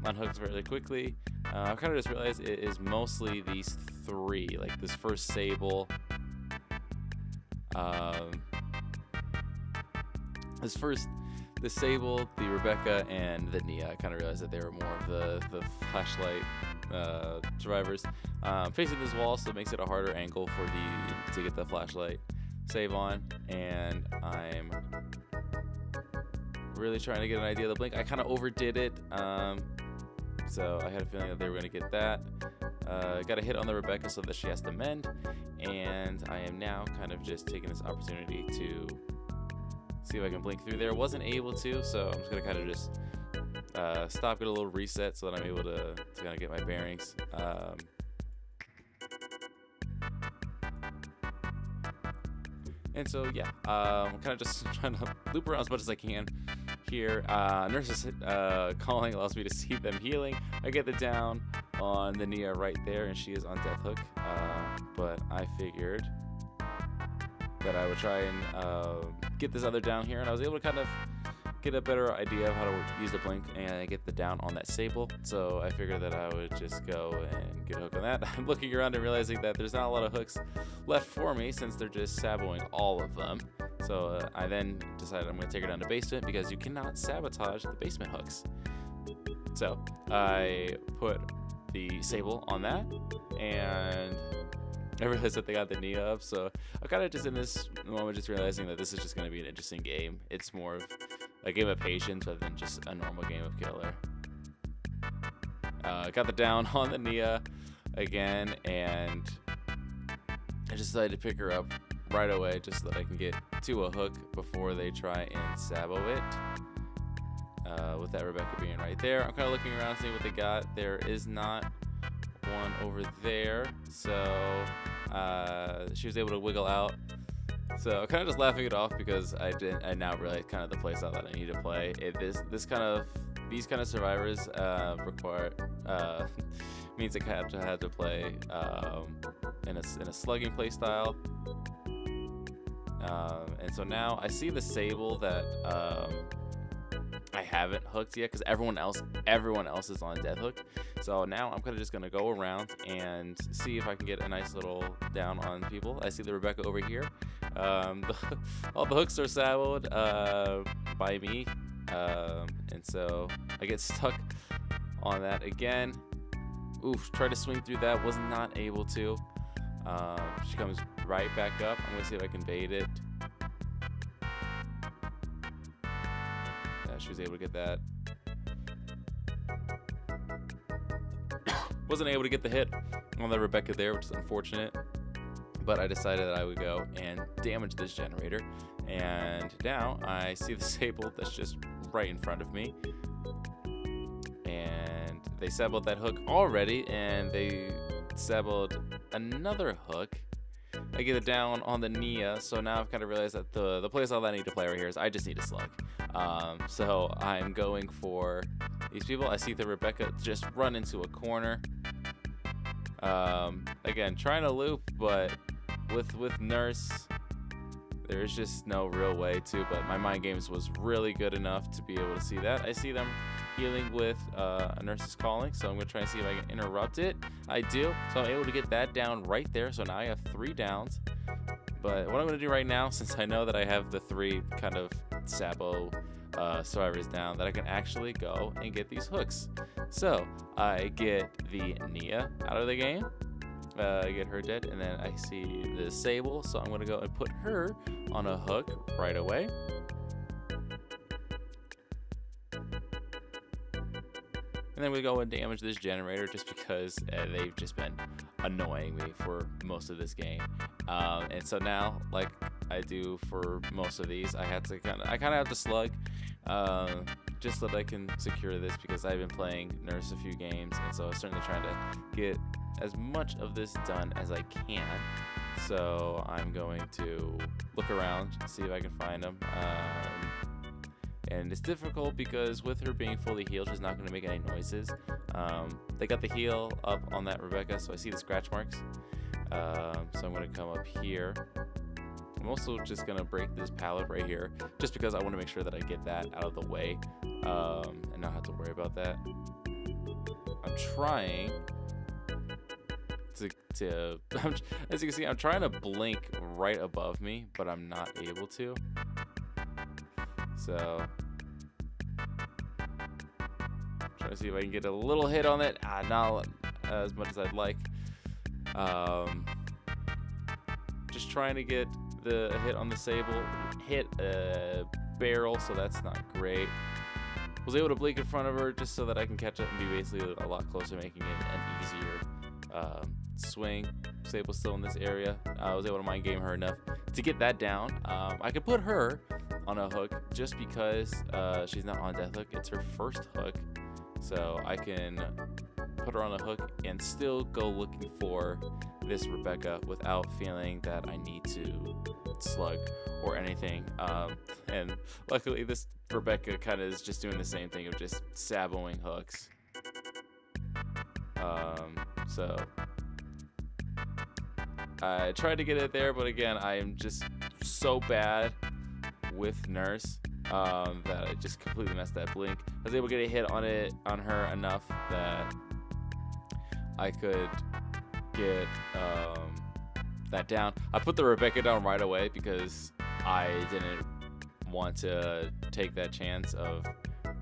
unhooked very quickly. I kind of just realized it is mostly these three, like this first Sable, the Sable, the Rebecca, and the Nia. I kind of realized that they were more of the flashlight survivors. Facing this wall, so it makes it a harder angle to get the flashlight save on, and I'm really trying to get an idea of the blink. I kind of overdid it, so I had a feeling that they were going to get that. Got a hit on the Rebecca so that she has to mend, and I am now kind of just taking this opportunity to see if I can blink through there. Wasn't able to, so I'm just going to kind of just stop, get a little reset so that I'm able to kind of get my bearings. And so, yeah, I'm kind of just trying to loop around as much as I can here. Nurse is calling, allows me to see them healing. I get the down on the Nia right there, and she is on death hook. But I figured that I would try and get this other down here, and I was able to kind of get a better idea of how to use the blink and get the down on that Sable. So I figured that I would just go and get a hook on that. I'm looking around and realizing that there's not a lot of hooks left for me since they're just saboing all of them. So I then decided I'm going to take her down to basement because you cannot sabotage the basement hooks. So I put the Sable on that, and I realized that they got the Nia up. So I'm kind of just in this moment just realizing that this is just going to be an interesting game. It's more of a game of patience rather than just a normal game of killer. Got the down on the Nia again, and I just decided to pick her up right away just so that I can get to a hook before they try and sabo it. With that Rebecca being right there, I'm kind of looking around seeing what they got. There is not one over there, so she was able to wiggle out. So I'm kind of just laughing it off because I now realize kind of the play style that I need to play. These kind of survivors means I have to play in a slugging play style. And so now I see the Sable that I haven't hooked yet because everyone else is on death hook. So now I'm kind of just gonna go around and see if I can get a nice little down on people. I see the Rebecca over here. All the hooks are saddled by me, and so I get stuck on that again. Oof! Try to swing through that, was not able to. She comes right back up. I'm gonna see if I can bait it. She was able to get that. Wasn't able to get the hit on the Rebecca there, which is unfortunate. But I decided that I would go and damage this generator. And now I see the Sable that's just right in front of me. And they sabled that hook already, and they sabled another hook. I get it down on the Nia, so now I've kind of realized that the play style that I need to play right here is I just need to slug. So I'm going for these people. I see the Rebecca just run into a corner. Again, trying to loop, but with Nurse, there's just no real way to. But my mind games was really good enough to be able to see that. I see them healing with a Nurse's Calling, so I'm going to try and see if I can interrupt it. I do, so I'm able to get that down right there. So now I have 3 downs. But what I'm going to do right now, since I know that I have the 3 kind of Sabo survivors down, that I can actually go and get these hooks. So I get the Nia out of the game. I get her dead, and then I see the Sable, so I'm going to go and put her on a hook right away. And then we go and damage this generator just because they've just been annoying me for most of this game. And so now, like I do for most of these, I kind of have to slug just so that I can secure this, because I've been playing Nurse a few games, and so I'm certainly trying to get as much of this done as I can. So I'm going to look around, see if I can find them. And it's difficult because with her being fully healed, she's not going to make any noises. They got the heal up on that Rebecca, so I see the scratch marks. So I'm going to come up here. I'm also just going to break this pallet right here, just because I want to make sure that I get that out of the way and not have to worry about that. I'm trying to as you can see, I'm trying to blink right above me, but I'm not able to. So trying to see if I can get a little hit on it. Not as much as I'd like. Just trying to get the hit on the Sable, hit a barrel, so that's not great. Was able to blink in front of her just so that I can catch up and be basically a lot closer, making it an easier swing. Sable's still in this area. I was able to mind game her enough to get that down. I could put her on a hook just because she's not on death hook. It's her first hook, so I can put her on a hook and still go looking for this Rebecca without feeling that I need to slug or anything. And luckily this Rebecca kind of is just doing the same thing of just saboing hooks. So I tried to get it there, but again, I am just so bad with Nurse that I just completely messed that blink. I was able to get a hit on her enough that I could get that down. I put the Rebecca down right away because I didn't want to take that chance of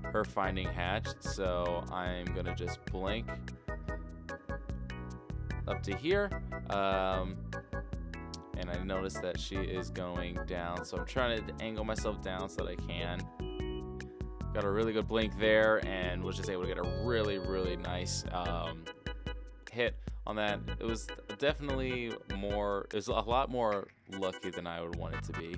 her finding Hatch, so I'm gonna just blink up to here, and I noticed that she is going down, so I'm trying to angle myself down so that I can. Got a really good blink there and was just able to get a really, really nice hit on that. It was definitely it was a lot more lucky than I would want it to be,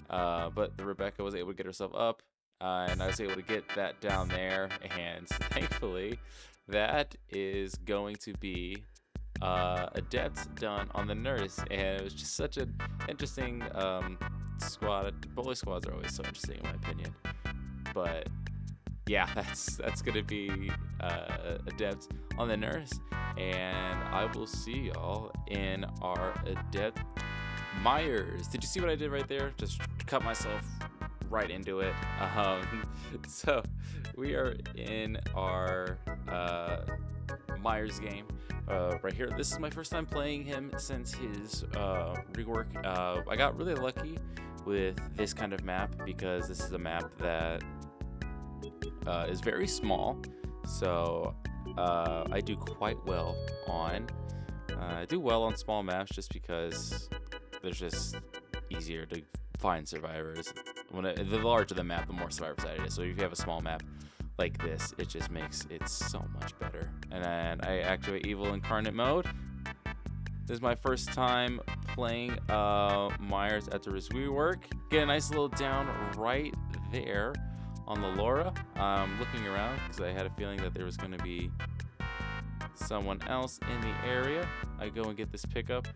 but the Rebecca was able to get herself up, and I was able to get that down there, and thankfully that is going to be Adept done on the Nurse. And it was just such an interesting squad. Bully squads are always so interesting in my opinion, but yeah, that's gonna be Adept on the Nurse. and I will see y'all in our Adept Myers. Did you see what I did right there? Just cut myself right into it. So we are in our Myers game right here. This is my first time playing him since his rework. I got really lucky with this kind of map because this is a map that is very small, so I do quite well on. I do well on small maps just because they're just easier to find survivors. The larger the map, the more survivors it is. So if you have a small map like this, it just makes it so much better. And then I activate Evil Incarnate mode. This is my first time playing Myers after his rework. Get a nice little down right there on the Laura. I'm looking around because I had a feeling that there was going to be someone else in the area. I go and get this pickup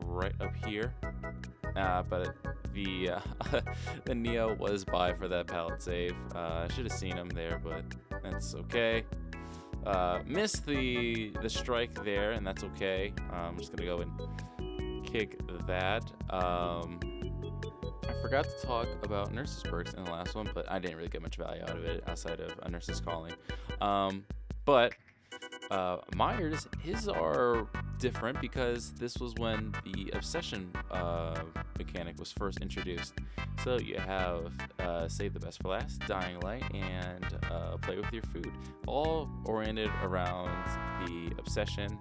right up here. But the the Neo was by for that pallet save. I should have seen him there, but that's okay. Missed the strike there, and that's okay. I'm just gonna go and kick that. I forgot to talk about Nurse's perks in the last one, but I didn't really get much value out of it outside of a Nurse's calling. But Myers, his are different because this was when the obsession mechanic was first introduced. So you have save the best for last, dying light, and play with your food, all oriented around the obsession.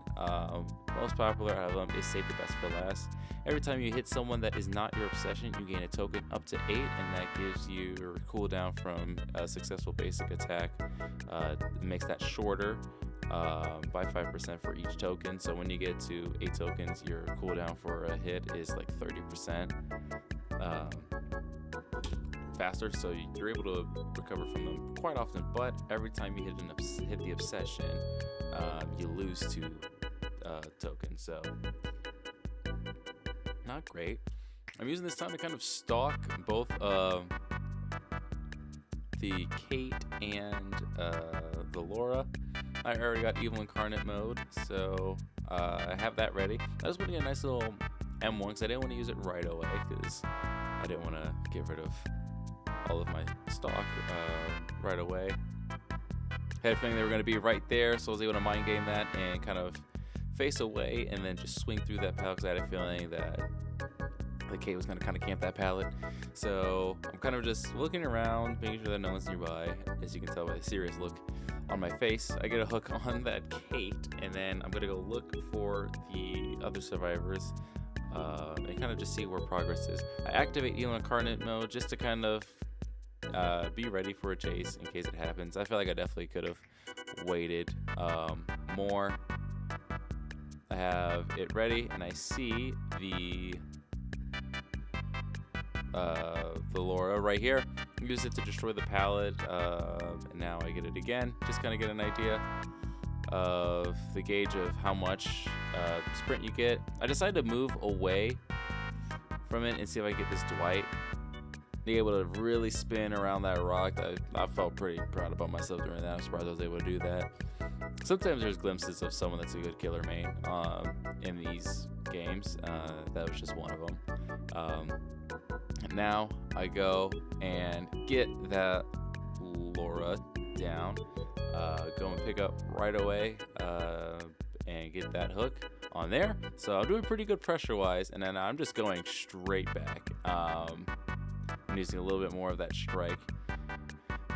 Most popular out of them is save the best for last. Every time you hit someone that is not your obsession, you gain a token up to 8, and that gives you your cooldown from a successful basic attack. It makes that shorter by 5% for each token. So when you get to 8 tokens, your cooldown for a hit is like 30% faster. So you're able to recover from them quite often. But every time you hit the obsession, you lose 2 tokens. So not great. I'm using this time to kind of stalk both the Kate and the Laura. I already got Evil Incarnate mode, so I have that ready. I just want to get a nice little M1 because I didn't want to use it right away because I didn't want to get rid of all of my stock right away. Had a feeling they were going to be right there, so I was able to mind game that and kind of face away and then just swing through that pallet because I had a feeling that the Kate was going to kind of camp that pallet. So I'm kind of just looking around, making sure that no one's nearby. As you can tell by the serious look on my face, I get a hook on that Kate, and then I'm going to go look for the other survivors and kind of just see where progress is. I activate Evil Incarnate mode just to kind of be ready for a chase in case it happens. I feel like I definitely could have waited more. I have it ready, and I see the Laura right here. Use it to destroy the pallet, and now I get it again. Just kind of get an idea of the gauge of how much sprint you get. I decided to move away from it and see if I can get this Dwight. Be able to really spin around that rock. I felt pretty proud about myself doing that. I'm surprised I was able to do that. Sometimes there's glimpses of someone that's a good killer main in these games. That was just one of them. And now I go and get that Laura down, go and pick up right away and get that hook on there. So I'm doing pretty good pressure-wise, and then I'm just going straight back. I'm using a little bit more of that strike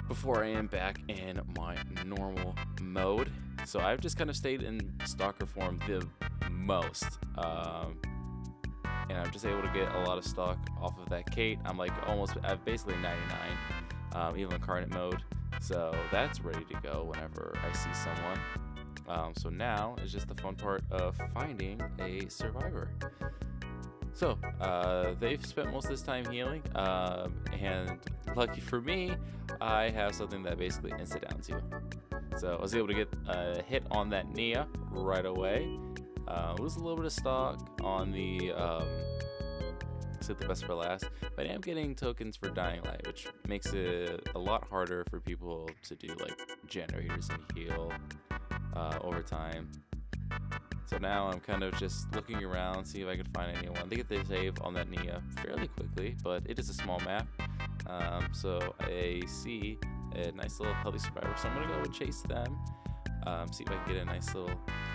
before I am back in my normal mode. So I've just kind of stayed in stalker form the most. And I'm just able to get a lot of stock off of that Kate. I'm basically 99 Evil Incarnate mode. So that's ready to go whenever I see someone. So now is just the fun part of finding a survivor. So they've spent most of this time healing, and lucky for me, I have something that basically insta-downs you. So I was able to get a hit on that Nia right away. Lose a little bit of stock on the save the best for last, but I am getting tokens for dying light, which makes it a lot harder for people to do like generators and heal over time. So now I'm kind of just looking around, see if I can find anyone. They get the save on that Nia fairly quickly, but it is a small map. So I see a nice little healthy survivor, so I'm gonna go and chase them. See if I can get a nice little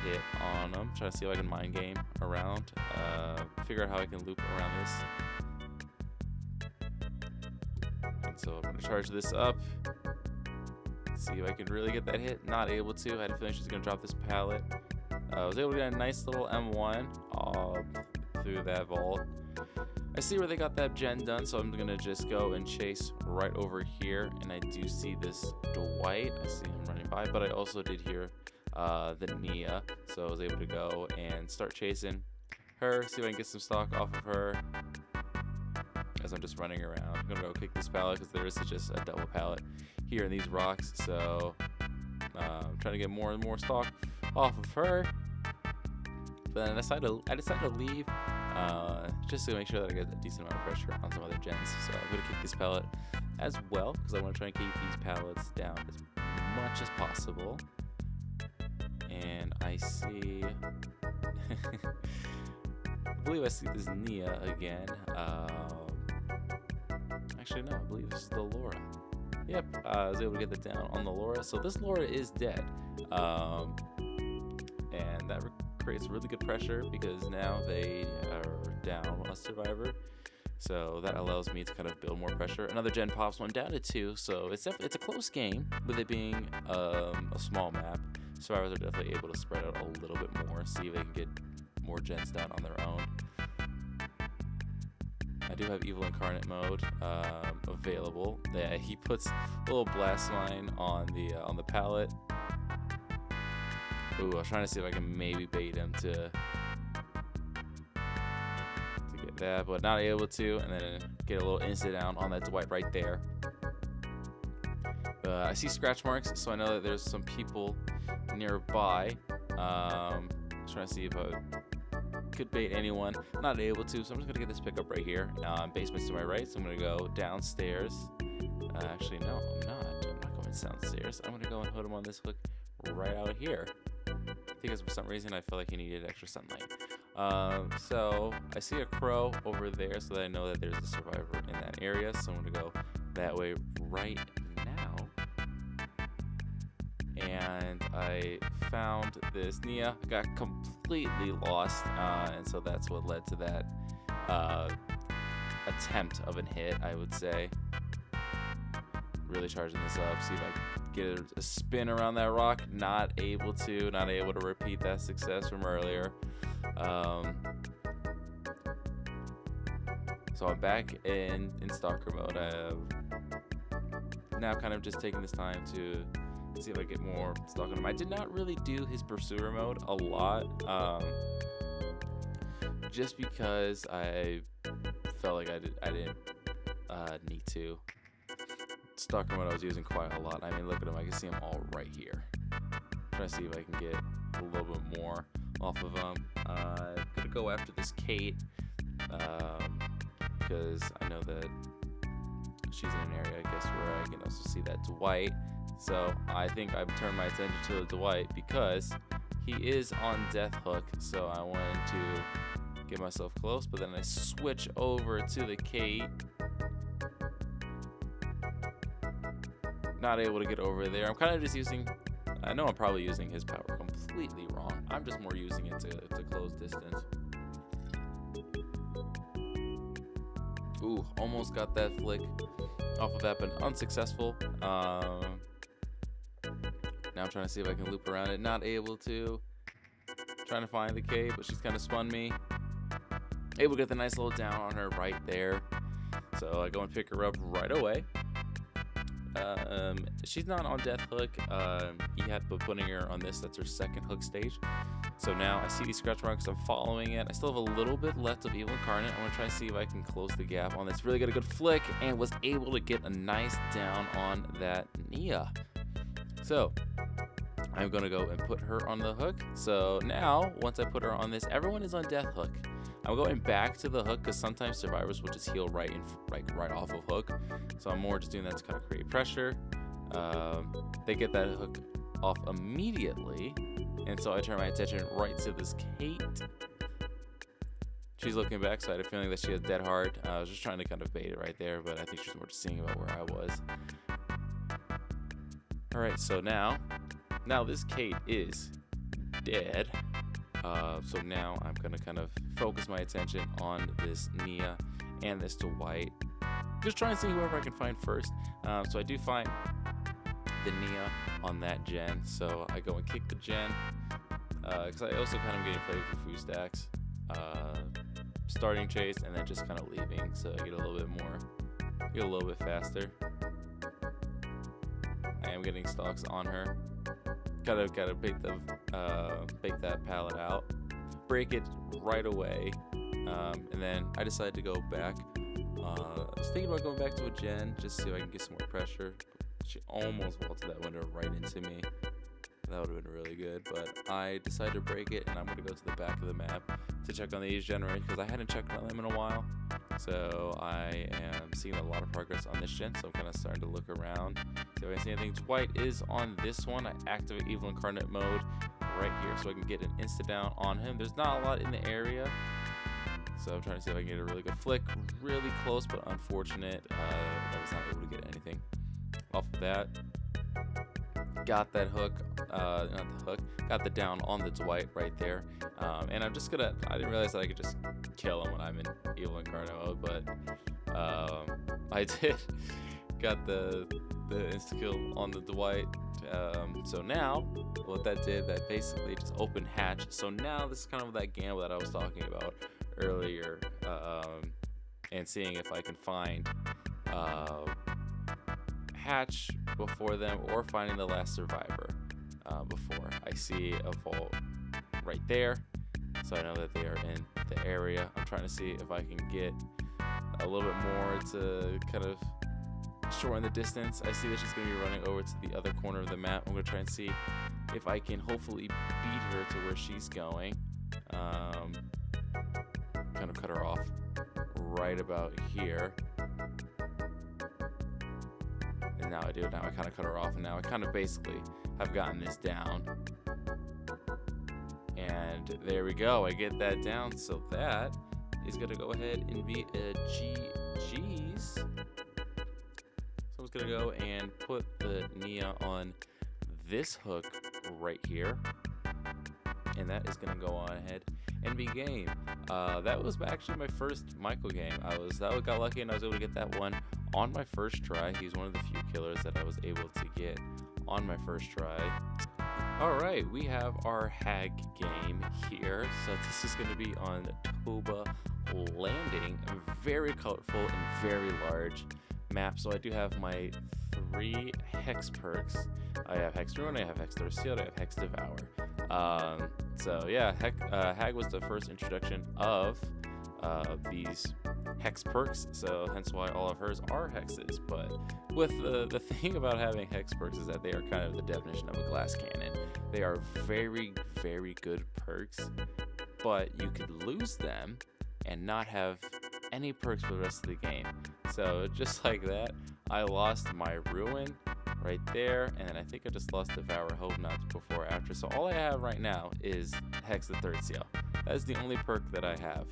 hit on them. Try to see if I can mind game around. Figure out how I can loop around this. And so I'm gonna charge this up. See if I can really get that hit. Not able to. I had a feeling she's gonna drop this pallet. I was able to get a nice little M1 through that vault. I see where they got that gen done, so I'm gonna just go and chase right over here. And I do see this Dwight. I see him running by, but I also did hear the Nia, so I was able to go and start chasing her. See if I can get some stock off of her as I'm just running around. I'm gonna go kick this pallet because there is just a double pallet here in these rocks. So I'm trying to get more and more stock off of her. Then I decided to leave just to make sure that I get a decent amount of pressure on some other gens. So I'm going to kick this pallet as well because I want to try and keep these pallets down as much as possible. And I see... I believe I see this Nia again. Actually, no, I believe this is the Laura. Yep, I was able to get that down on the Laura. So this Laura is dead. And that creates really good pressure because now they are down a survivor. So that allows me to kind of build more pressure. Another gen pops one down to 2. So it's a close game with it being a small map. Survivors are definitely able to spread out a little bit more, see if they can get more gens down on their own. I do have Evil Incarnate mode available. Yeah, he puts a little blast mine on the pallet. Ooh, I was trying to see if I can maybe bait him to get that, but not able to, and then get a little insta down on that Dwight right there. I see scratch marks, so I know that there's some people nearby. Trying to see if I could bait anyone. Not able to, so I'm just gonna get this pickup right here. Basement's to my right, so I'm gonna go downstairs. Actually, no, I'm not. I'm not going downstairs. I'm gonna go and put him on this hook right out here. Because for some reason I felt like he needed extra sunlight. So I see a crow over there, so that I know that there's a survivor in that area. So I'm gonna go that way right now. And I found this Nia, got completely lost, and so that's what led to that attempt of a hit, I would say. Really charging this up, see if I can get a spin around that rock. Not able to repeat that success from earlier. So I'm back in stalker mode. I have now kind of just taking this time to see if I get more stock on him. I did not really do his pursuer mode a lot, just because I felt like I didn't need to. Stalker mode I was using quite a lot. I mean, look at him. I can see him all right here. Trying to see if I can get a little bit more off of him. I'm gonna go after this Kate because I know that she's in an area, I guess, where I can also see that Dwight. So I think I've turned my attention to the Dwight because he is on death hook. So I wanted to get myself close, but then I switch over to the Kate. Not able to get over there. I'm kind of just using, I know I'm probably using his power completely wrong. I'm just more using it to close distance. Ooh, almost got that flick off of that, but unsuccessful. Now I'm trying to see if I can loop around it. Not able to. Trying to find the K, but she's kind of spun me. Able to get the nice little down on her right there. So I go and pick her up right away. She's not on death hook. He had been putting her on this. That's her second hook stage. So now I see these scratch marks. I'm following it. I still have a little bit left of Evil Incarnate. I want to try to see if I can close the gap on this. Really got a good flick and was able to get a nice down on that Nia. So I'm going to go and put her on the hook. So now, once I put her on this, everyone is on death hook. I'm going back to the hook because sometimes survivors will just heal right off of hook. So I'm more just doing that to kind of create pressure. They get that hook off immediately. And so I turn my attention right to this Kate. She's looking back, so I had a feeling that she has dead hard. I was just trying to kind of bait it right there, but I think she's more just seeing about where I was. Alright, so now this Kate is dead. So now I'm going to kind of focus my attention on this Nia and this Dwight. Just try and see whoever I can find first. So I do find the Nia on that gen. So I go and kick the gen. Because I also kind of getting played with the food stacks. Starting chase and then just kind of leaving. So I get a little bit faster. I am getting stocks on her. Gotta bake that pallet out, break it right away, and then I decided to go back. I was thinking about going back to a gen just so I can get some more pressure. She almost vaulted that window right into me. That would have been really good, but I decided to break it, and I'm gonna go to the back of the map to check on these generators because I hadn't checked on them in a while. So I am seeing a lot of progress on this gen, so I'm kind of starting to look around, see if I can see anything. Dwight is on this one. I activate Evil Incarnate mode right here so I can get an insta-down on him. There's not a lot in the area, so I'm trying to see if I can get a really good flick. Really close, but unfortunate. I was not able to get anything off of that. Got that hook, not the hook, got the down on the Dwight right there. And I'm just gonna, I didn't realize that I could just kill him when I'm in Evil Incarnate mode, but I did. Got the insta kill on the Dwight. So now, what that did, that basically just opened hatch. So now this is kind of that gamble that I was talking about earlier, and seeing if I can find hatch before them or finding the last survivor before. I see a vault right there, so I know that they are in the area. I'm trying to see if I can get a little bit more to kind of shorten the distance. I see that she's going to be running over to the other corner of the map. I'm going to try and see if I can hopefully beat her to where she's going. Kind of cut her off right about here. And now I do. Now I kind of cut her off, and now I kind of basically have gotten this down. And there we go. I get that down. So that is going to go ahead and be a GG's. So I'm just going to go and put the Nia on this hook right here. And that is going to go on ahead and be game. That was actually my first Michael game. I got lucky and I was able to get that one on my first try. He's one of the few killers that I was able to get on my first try. Alright, we have our hag game here. So this is going to be on Toba Landing. Very colorful and very large map. So I do have my 3 hex perks. I have Hex Ruin, I have Hex Thirst Sealed, I have Hex Devour. So yeah, hag was the first introduction of these hex perks, so hence why all of hers are hexes. But with the thing about having hex perks is that they are kind of the definition of a glass cannon. They are very, very good perks, but you could lose them and not have any perks for the rest of the game. So just like that, I lost my Ruin right there, and then I think I just lost Devour. Hope not before or after. So all I have right now is Hex the Third Seal. That is the only perk that I have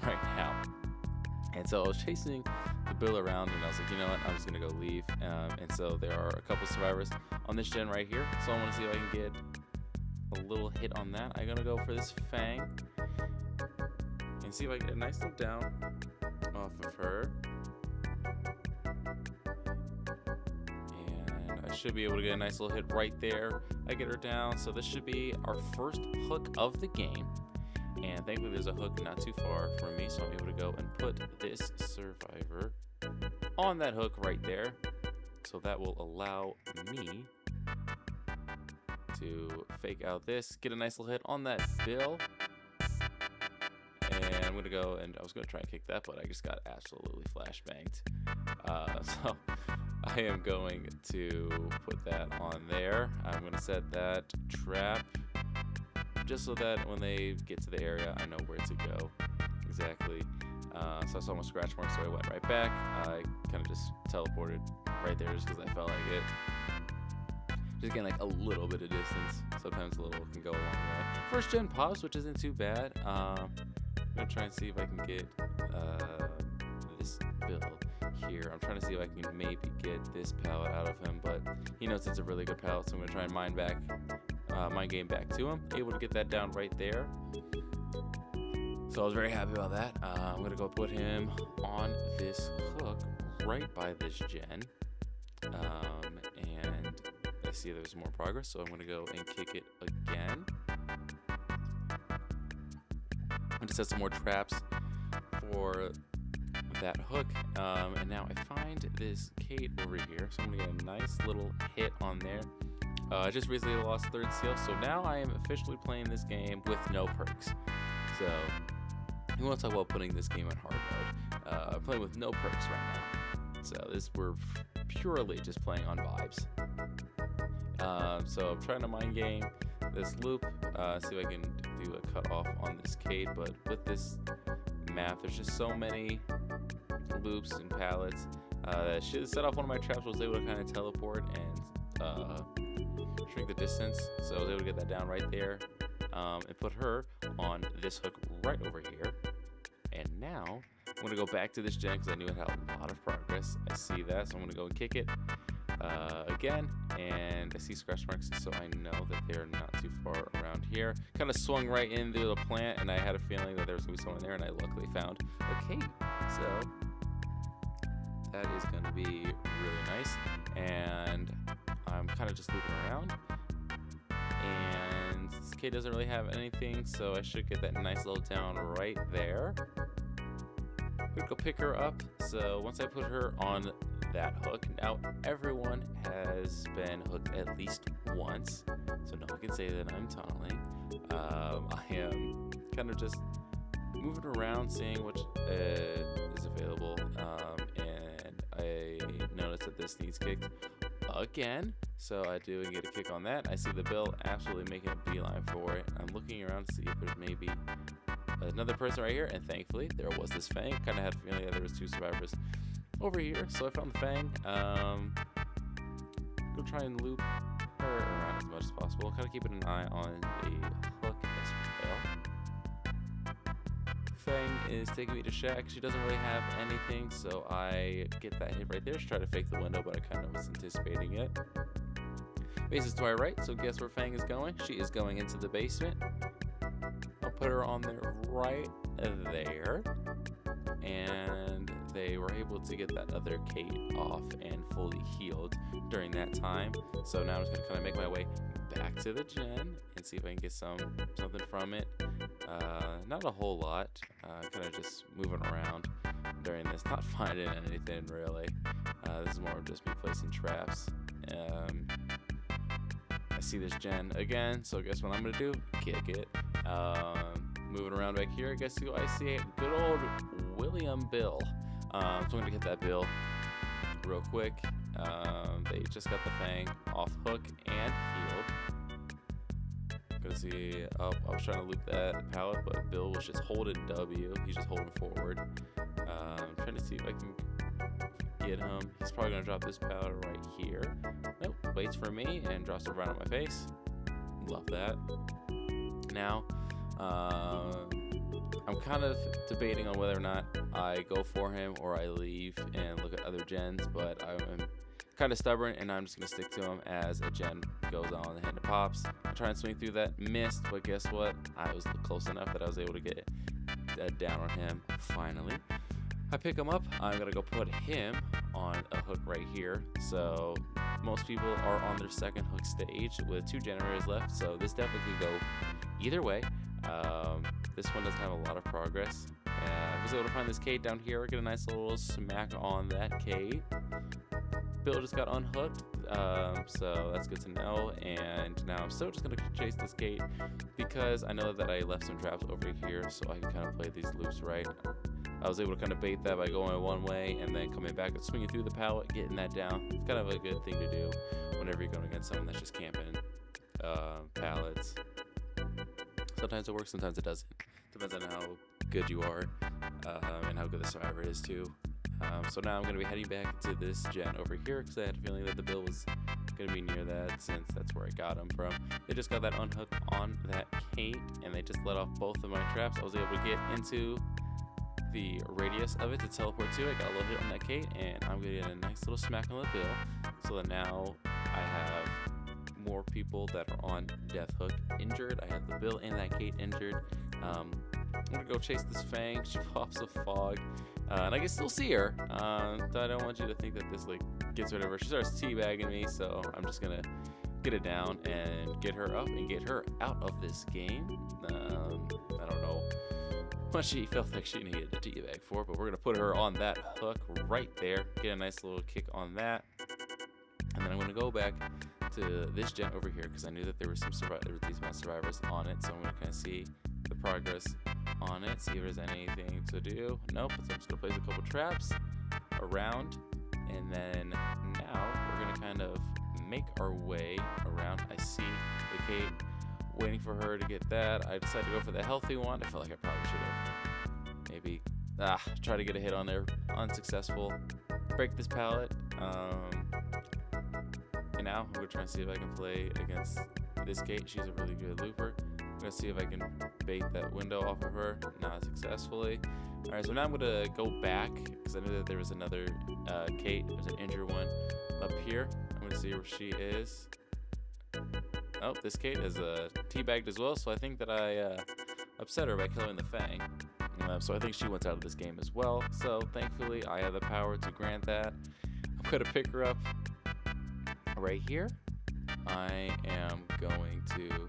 right now. And so I was chasing the bill around, and I was like, you know what, I'm just gonna go leave. And so there are a couple survivors on this gen right here, so I want to see if I can get a little hit on that. I'm gonna go for this Fang and see if I can get a nice little down off of her. I should be able to get a nice little hit right there. I get her down, so this should be our first hook of the game. And thankfully there's a hook not too far from me, so I'm able to go and put this survivor on that hook right there. So that will allow me to fake out this, get a nice little hit on that bill. And I'm gonna go, and I was gonna try and kick that, but I just got absolutely flashbanged. So I am going to put that on there. I'm gonna set that trap just so that when they get to the area, I know where to go exactly. So I saw my scratch mark, so I went right back. I kind of just teleported right there just because I felt like it. just getting like a little bit of distance. Sometimes a little can go a long way. First gen pops, which isn't too bad. I'm gonna try and see if I can get this build here. I'm trying to see if I can maybe get this pallet out of him, but he knows it's a really good pallet, so I'm gonna try and mind game back to him. Able to get that down right there. So I was very happy about that. I'm gonna go put him on this hook right by this gen. And I see there's more progress, so I'm gonna go and kick it again. I just set some more traps for that hook, and now I find this Kate over here, so I'm gonna get a nice little hit on there. I just recently lost 3rd seal, so now I am officially playing this game with no perks. So we want to talk about putting this game on hard mode. I'm playing with no perks right now, so we're purely just playing on vibes. So I'm trying to mind game this loop, see if I can do a cut off on this Kate, but with this map, there's just so many loops and pallets that should set off one of my traps. I was able to kind of teleport and shrink the distance, so I was able to get that down right there, and put her on this hook right over here. And now I'm gonna go back to this gen because I knew it had a lot of progress. I see that, so I'm gonna go and kick it again, and I see scratch marks, so I know that they're not too far around here. Kind of swung right into the plant, and I had a feeling that there was gonna be someone there, and I luckily found a Kate. So that is gonna be really nice, and I'm kind of just looping around, and this Kate doesn't really have anything, so I should get that nice little down right there. I'm gonna go pick her up. So once I put her on that hook, now everyone has been hooked at least once, so no one can say that I'm tunneling. I am kind of just moving around, seeing what is available, and I noticed that this needs kicked again, so I do get a kick on that. I see the Bill absolutely making a beeline for it. I'm looking around to see if there's maybe another person right here, and thankfully there was this Fang. Kind of had a feeling that there was 2 survivors over here, so I found the Fang. Go try and loop her around as much as possible. Kind of keeping an eye on the hook as well. Fang is taking me to Shack. She doesn't really have anything, so I get that hit right there. She tried to fake the window, but I kind of was anticipating it. Base is to my right, so guess where Fang is going? She is going into the basement. I'll put her on there right there, and they were able to get that other Kate off and fully healed during that time. So now I'm just gonna kind of make my way back to the gen and see if I can get something from it. Not a whole lot, kind of just moving around during this, not finding anything really. This is more of just me placing traps. I see this gen again, so guess what I'm gonna do? Kick it. Moving around back here, I guess I see a good old William Bill. So I'm gonna hit that Bill real quick. They just got the Fang off hook and healed. Gonna see, I was trying to loop that pallet, but Bill was just holding W. He's just holding forward. Trying to see if I can get him. He's probably gonna drop this pallet right here. Nope, waits for me and drops it right on my face. Love that. Now, I'm kind of debating on whether or not I go for him or I leave and look at other gens, but I'm kind of stubborn and I'm just going to stick to him as a gen goes on and it pops. I try and swing through that, missed, but guess what? I was close enough that I was able to get down on him finally. I pick him up. I'm going to go put him on a hook right here. So most people are on their second hook stage with 2 generators left, so this definitely could go either way. This one doesn't have a lot of progress. I was able to find this Kate down here. Get a nice little smack on that Kate. Bill just got unhooked, so that's good to know. And now I'm still just going to chase this Kate because I know that I left some traps over here, so I can kind of play these loops right. I was able to kind of bait that by going one way and then coming back and swinging through the pallet, getting that down. It's kind of a good thing to do whenever you're going against someone that's just camping pallets. Sometimes it works, sometimes it doesn't. Depends on how good you are and how good the survivor is too. So now I'm going to be heading back to this gen over here because I had a feeling that the Bill was gonna be near that since that's where I got him from. They just got that unhooked on that Kate, and they just let off both of my traps. I was able to get into the radius of it to teleport to it. I got a little hit on that Kate, and I'm gonna get a nice little smack on the bill. So that now I have more people that are on Death Hook injured. I have the Bill and that Kate injured. I'm gonna go chase this Fang. She pops a fog, and I can still see her. So I don't want you to think that this like gets rid of her. She starts teabagging me, so I'm just gonna get it down and get her up and get her out of this game. I don't know what she felt like she needed a teabag for, but we're gonna put her on that hook right there. Get a nice little kick on that, and then I'm gonna go back to this gen over here because I knew that there were some these survivors on it, so I'm gonna kind of see the progress on it, see if there's anything to do. Nope, so I'm just gonna place a couple traps around, and then now we're gonna kind of make our way around. I see the Kate, waiting for her to get that. I decided to go for the healthy one. I felt like I probably should have maybe try to get a hit on there. Unsuccessful. Break this pallet. And now I'm gonna try and see if I can play against this Kate. She's a really good looper. I'm gonna see if I can bait that window off of her. Not successfully. All right, so now I'm gonna go back because I knew that there was another Kate. There's an injured one up here. I'm gonna see where she is. Oh, this Kate is teabagged as well, so I think that I upset her by killing the Fang. So I think she went out of this game as well. So thankfully, I have the power to grant that. I'm gonna pick her up right here. I am going to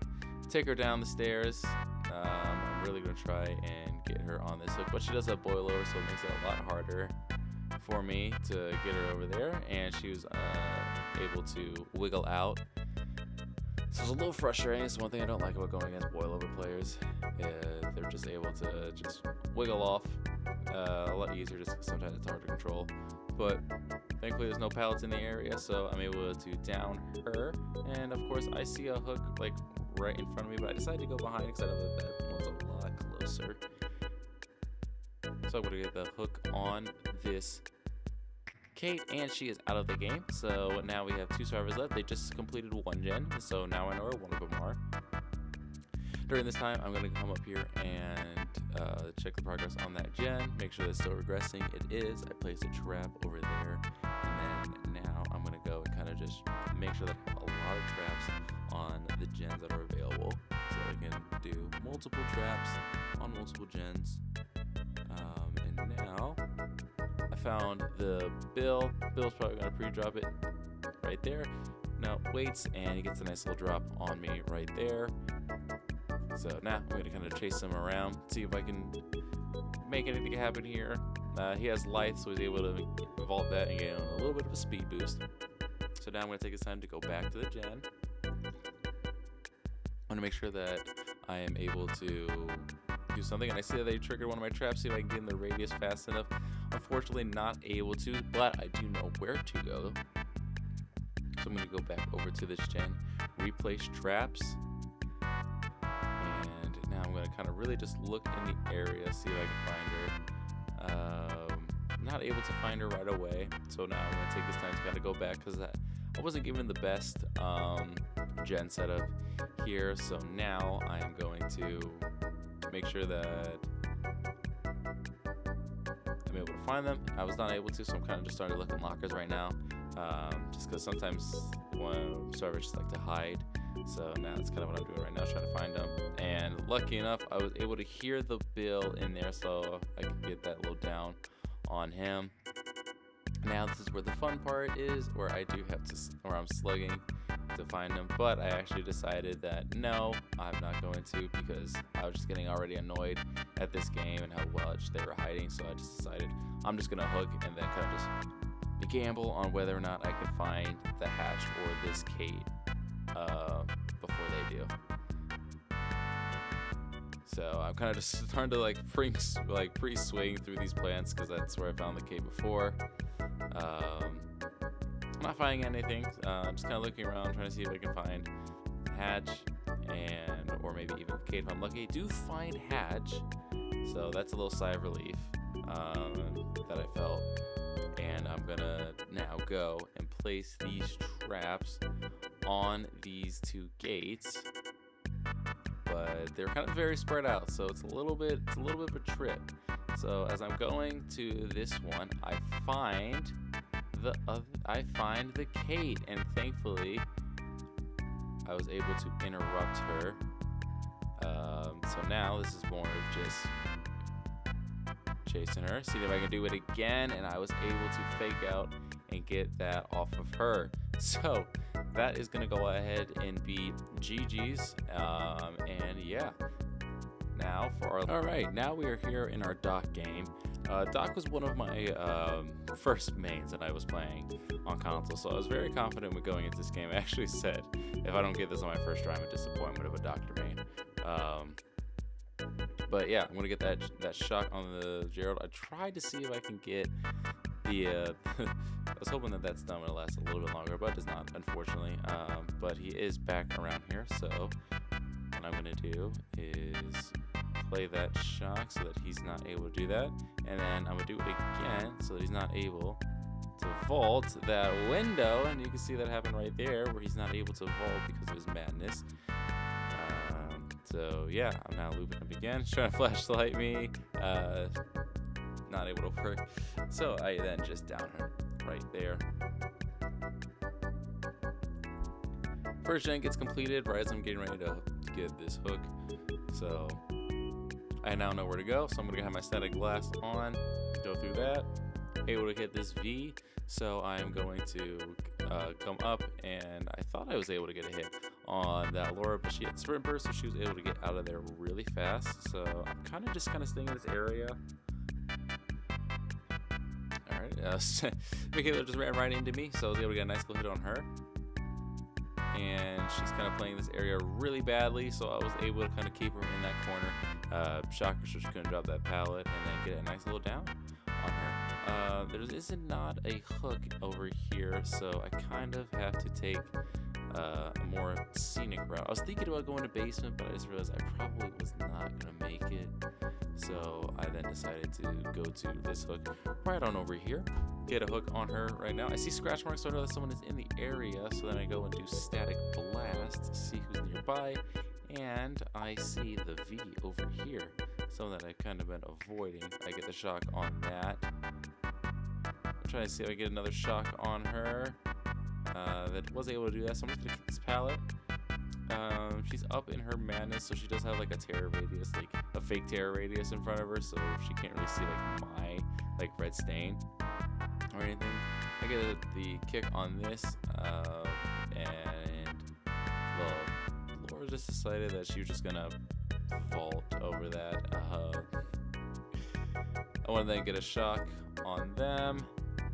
take her down the stairs. I'm really gonna try and get her on this hook, but she does have boilover, so it makes it a lot harder for me to get her over there. And she was able to wiggle out. So it's a little frustrating. It's one thing I don't like about going against boilover players. They're just able to just wiggle off a lot easier, just 'cause sometimes it's hard to control. But thankfully there's no pallets in the area, so I'm able to down her. And of course I see a hook like right in front of me, but I decided to go behind because I know that that one's a lot closer. So I'm gonna get the hook on this Kate, and she is out of the game. So now we have 2 survivors left. They just completed 1 gen, so now I know where one of them are. During this time, I'm going to come up here and check the progress on that gen, make sure that it's still regressing. It is. I placed a trap over there, and then now I'm going to go and kind of just make sure that I have a lot of traps on the gens that are available, so I can do multiple traps on multiple gens. And now I found the Bill. Bill's probably going to pre-drop it right there. Now waits, and he gets a nice little drop on me right there. So now I'm going to kind of chase him around, see if I can make anything happen here. He has life, so he's able to vault that and get a little bit of a speed boost. So now I'm going to take this time to go back to the gen. I want to make sure that I am able to do something, and I see that they triggered one of my traps, see if I can get in the radius fast enough. Unfortunately not able to, but I do know where to go. So I'm going to go back over to this gen, replace traps, and now I'm going to kind of really just look in the area, see if I can find her. Not able to find her right away, so now I'm going to take this time to kind of go back because I wasn't given the best gen setup here. So now I am going to make sure that I'm able to find them. I was not able to, so I'm kind of just starting to look in lockers right now, just because sometimes one servers just like to hide. So now that's kind of what I'm doing right now, trying to find them. And lucky enough, I was able to hear the Bill in there, so I could get that little down on him. Now this is where the fun part is, where I do have to, where I'm slugging to find them. But I actually decided that no, I'm not going to, because I was just getting already annoyed at this game and how much they were hiding. So I just decided I'm just gonna hook and then kind of just gamble on whether or not I can find the hatch or this Kate before they do. So I'm kind of just starting to like pre-swing through these plants because that's where I found the Kate before. I'm not finding anything. I'm just kind of looking around, trying to see if I can find hatch or maybe even Kate if I'm lucky. I do find hatch, so that's a little sigh of relief that I felt. And I'm gonna now go and place these traps on these 2 gates, but they're kind of very spread out, so it's a little bit of a trip. So as I'm going to this one, I find the Kate, and thankfully I was able to interrupt her. So now this is more of just chasing her, see if I can do it again, and I was able to fake out and get that off of her. So that is gonna go ahead and be GG's. And yeah, now for our alright, now we are here in our Doc game. Doc was one of my first mains that I was playing on console, so I was very confident with going into this game. I actually said, if I don't get this on my first try, I'm a disappointment of a Doctor main. But yeah, I'm gonna get that shot on the Gerald. I tried to see if I can get the I was hoping that stamina would last a little bit longer, but it does not, unfortunately. But he is back around here, so what I'm gonna do is play that shock so that he's not able to do that, and then I'm gonna do it again so that he's not able to vault that window, and you can see that happen right there where he's not able to vault because of his madness. So yeah, I'm now looping up again, trying to flashlight me, not able to work. So I then just down her right there. First gen gets completed right as I'm getting ready to get this hook. So I now know where to go. So I'm gonna have my static blast on, go through that, able to hit this V. So I'm going to come up, and I thought I was able to get a hit on that Laura, but she had sprint burst, so she was able to get out of there really fast. So I'm kind of staying in this area. All right, Michaela just ran right into me, so I was able to get a nice little hit on her. And she's kind of playing this area really badly, so I was able to kind of keep her in that corner. Shocker, so she couldn't drop that pallet, and then get a nice little down on her. There isn't not a hook over here, so I kind of have to take a more scenic route. I was thinking about going to basement, but I just realized I probably was not gonna make it. So I then decided to go to this hook right on over here. Get a hook on her right now. I see scratch marks, so I know that someone is in the area. So then I go and do static blast to see who's nearby. And I see the V over here, something that I've kind of been avoiding. I get the shock on that. I'm trying to see if I get another shock on her. That was able to do that, so I'm just gonna kick this pallet. She's up in her madness, so she does have like a terror radius, like a fake terror radius in front of her, so she can't really see like my red stain or anything. I get the kick on this, and well, Laura just decided that she was just gonna vault over that. I want to then get a shock on them.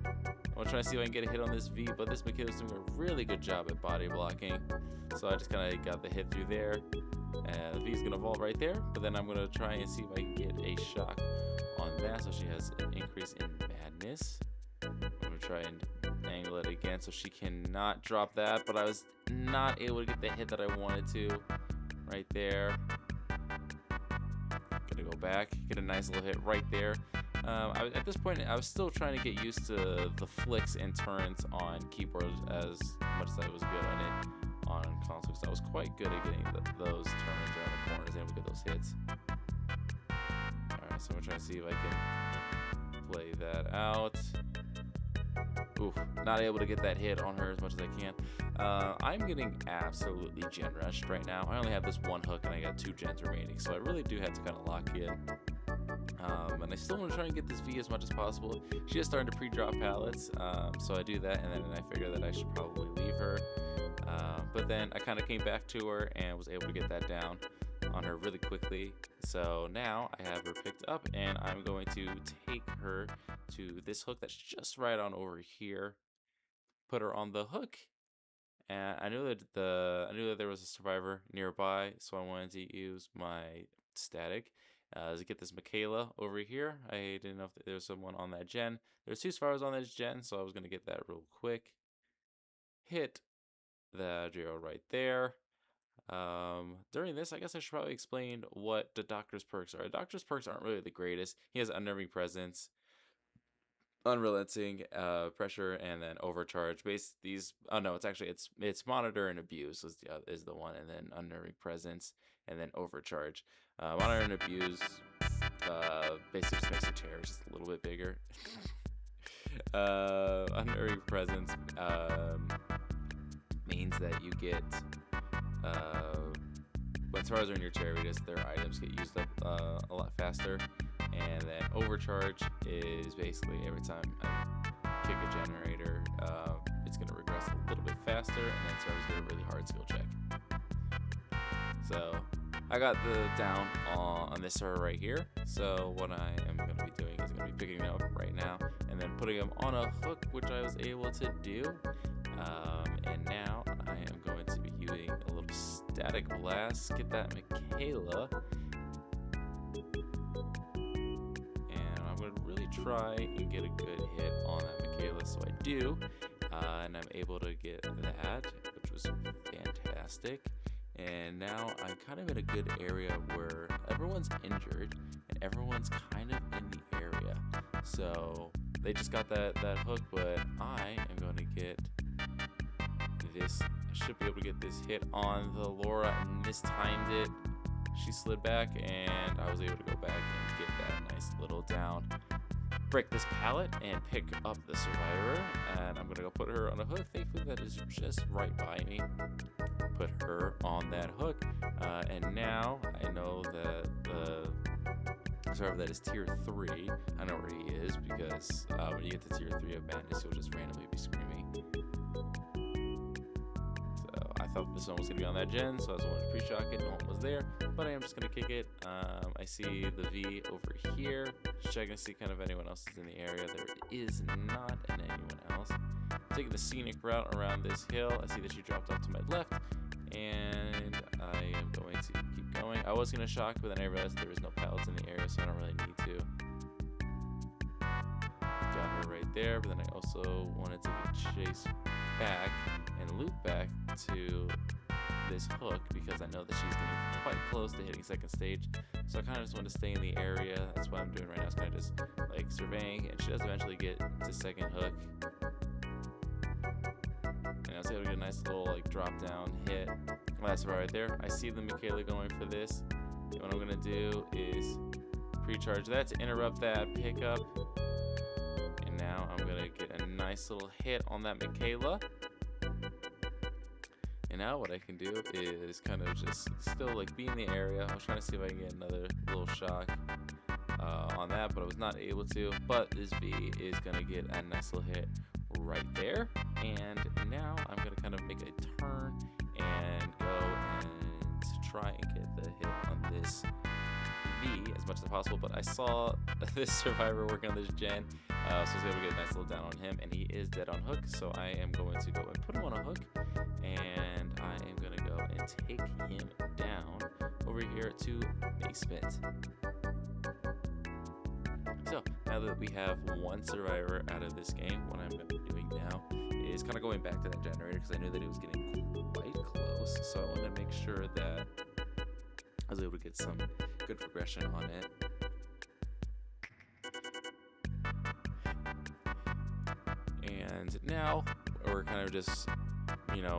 I'm gonna try to see if I can get a hit on this V, but this Michaela's doing a really good job at body blocking. So I just kind of got the hit through there. And the V is gonna vault right there, but then I'm gonna try and see if I can get a shock on that. So she has an increase in madness. I'm gonna try and angle it again so she cannot drop that, but I was not able to get the hit that I wanted to right there. Gonna go back, get a nice little hit right there. At this point, I was still trying to get used to the flicks and turns on keyboard as much as I was good on it on console, because I was quite good at getting those turns around the corners and able to get those hits. Alright, so I'm gonna try to see if I can play that out. Oof, not able to get that hit on her as much as I can. I'm getting absolutely gen rushed right now. I only have this one hook and I got 2 gens remaining, so I really do have to kind of lock in. And I still want to try and get this V as much as possible. She is starting to pre-drop pallets, so I do that, and then I figure that I should probably leave her. But then I kind of came back to her and was able to get that down on her really quickly. So now I have her picked up, and I'm going to take her to this hook that's just right on over here. Put her on the hook, and I knew that there was a survivor nearby, so I wanted to use my static. To get this Michaela over here. I didn't know if there was someone on that gen. There's 2 survivors on this gen, so I was going to get that real quick. Hit the Geo right there. During this, I guess I should probably explain what the Doctor's perks are. The Doctor's perks aren't really the greatest. He has Unnerving Presence, unrelenting pressure, and then overcharge. It's monitor and abuse is the one, and then unnerving presence, and then overcharge. Monitor and abuse basically just makes your terror just a little bit bigger. Unnerving presence means that you get when stars are in your terror radius, their items get used up a lot faster. And then overcharge is basically every time I kick a generator, it's going to regress a little bit faster, and then stars get a really hard skill check. So I got the down on this server right here. So what I am going to be doing is going to be picking it up right now and then putting them on a hook, which I was able to do. And now I am going to be using a little static blast, get that Michaela. I'm going to really try and get a good hit on that Michaela, so I do, and I'm able to get that, which was fantastic. And now I'm kind of in a good area where everyone's injured and everyone's kind of in the area. So they just got that hook, but I am going to get this. I should be able to get this hit on the Laura and mistimed it. She slid back, and I was able to go back and get that nice little down. Break this pallet and pick up the survivor, and I'm going to go put her on a hook. Thankfully, that is just right by me. Put her on that hook, and now I know that the survivor that is tier 3, I know where he is, because when you get to tier 3 of Madness, he'll just randomly be screaming. I thought this one was going to be on that gen, so I was going to pre-shock it. No one was there, but I am just going to kick it. I see the V over here. Just checking to see kind of anyone else is in the area. There is not anyone else. Taking the scenic route around this hill. I see that she dropped off to my left, and I am going to keep going. I was going to shock, but then I realized there was no pallets in the area, so I don't really need to. Got her right there, but then I also wanted to chase back and loop back to this hook because I know that she's getting quite close to hitting second stage. So I kind of just want to stay in the area. That's what I'm doing right now. It's kind of just like surveying, and she does eventually get to second hook. And I was able to get a nice little like drop down hit. Well, that's right there. I see the Michaela going for this. And what I'm gonna do is pre-charge that to interrupt that pickup. And now I'm gonna get a nice little hit on that Michaela. And now what I can do is kind of just still like be in the area. I was trying to see if I can get another little shock on that, but I was not able to. But this V is gonna get a nice little hit right there. And now I'm gonna kind of make a turn and go and try and get the hit on this V as much as possible. But I saw this survivor working on this gen, so I was able to get a nice little down on him, and he is dead on hook. So I am going to go and put him on a hook, and I am going to go and take him down over here to basement. So now that we have one survivor out of this game, what I'm going to be doing now is kind of going back to that generator because I knew that it was getting quite close. So I want to make sure that I was able to get some good progression on it. And now we're kind of just,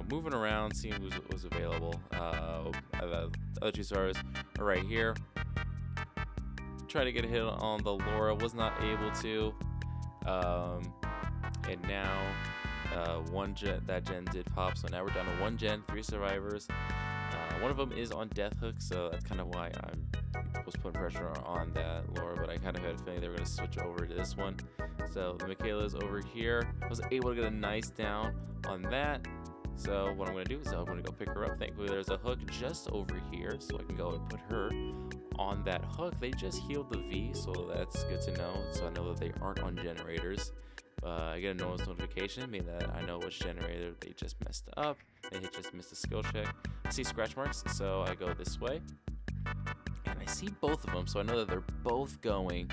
moving around, seeing who was available. The other two stars are right here. Try to get a hit on the Laura, was not able to. And now that gen did pop, so now we're down to 1 gen, 3 survivors. One of them is on death hook, so that's kind of why I was putting pressure on that Laura, but I kind of had a feeling they were going to switch over to this one. So the Michaela's over here. I was able to get a nice down on that. So what I'm going to do is I'm going to go pick her up. Thankfully, there's a hook just over here, so I can go and put her on that hook. They just healed the V, so that's good to know. So I know that they aren't on generators. I get a notice notification, meaning that I know which generator they just messed up. They just missed a skill check. I see scratch marks, so I go this way. And I see both of them, so I know that they're both going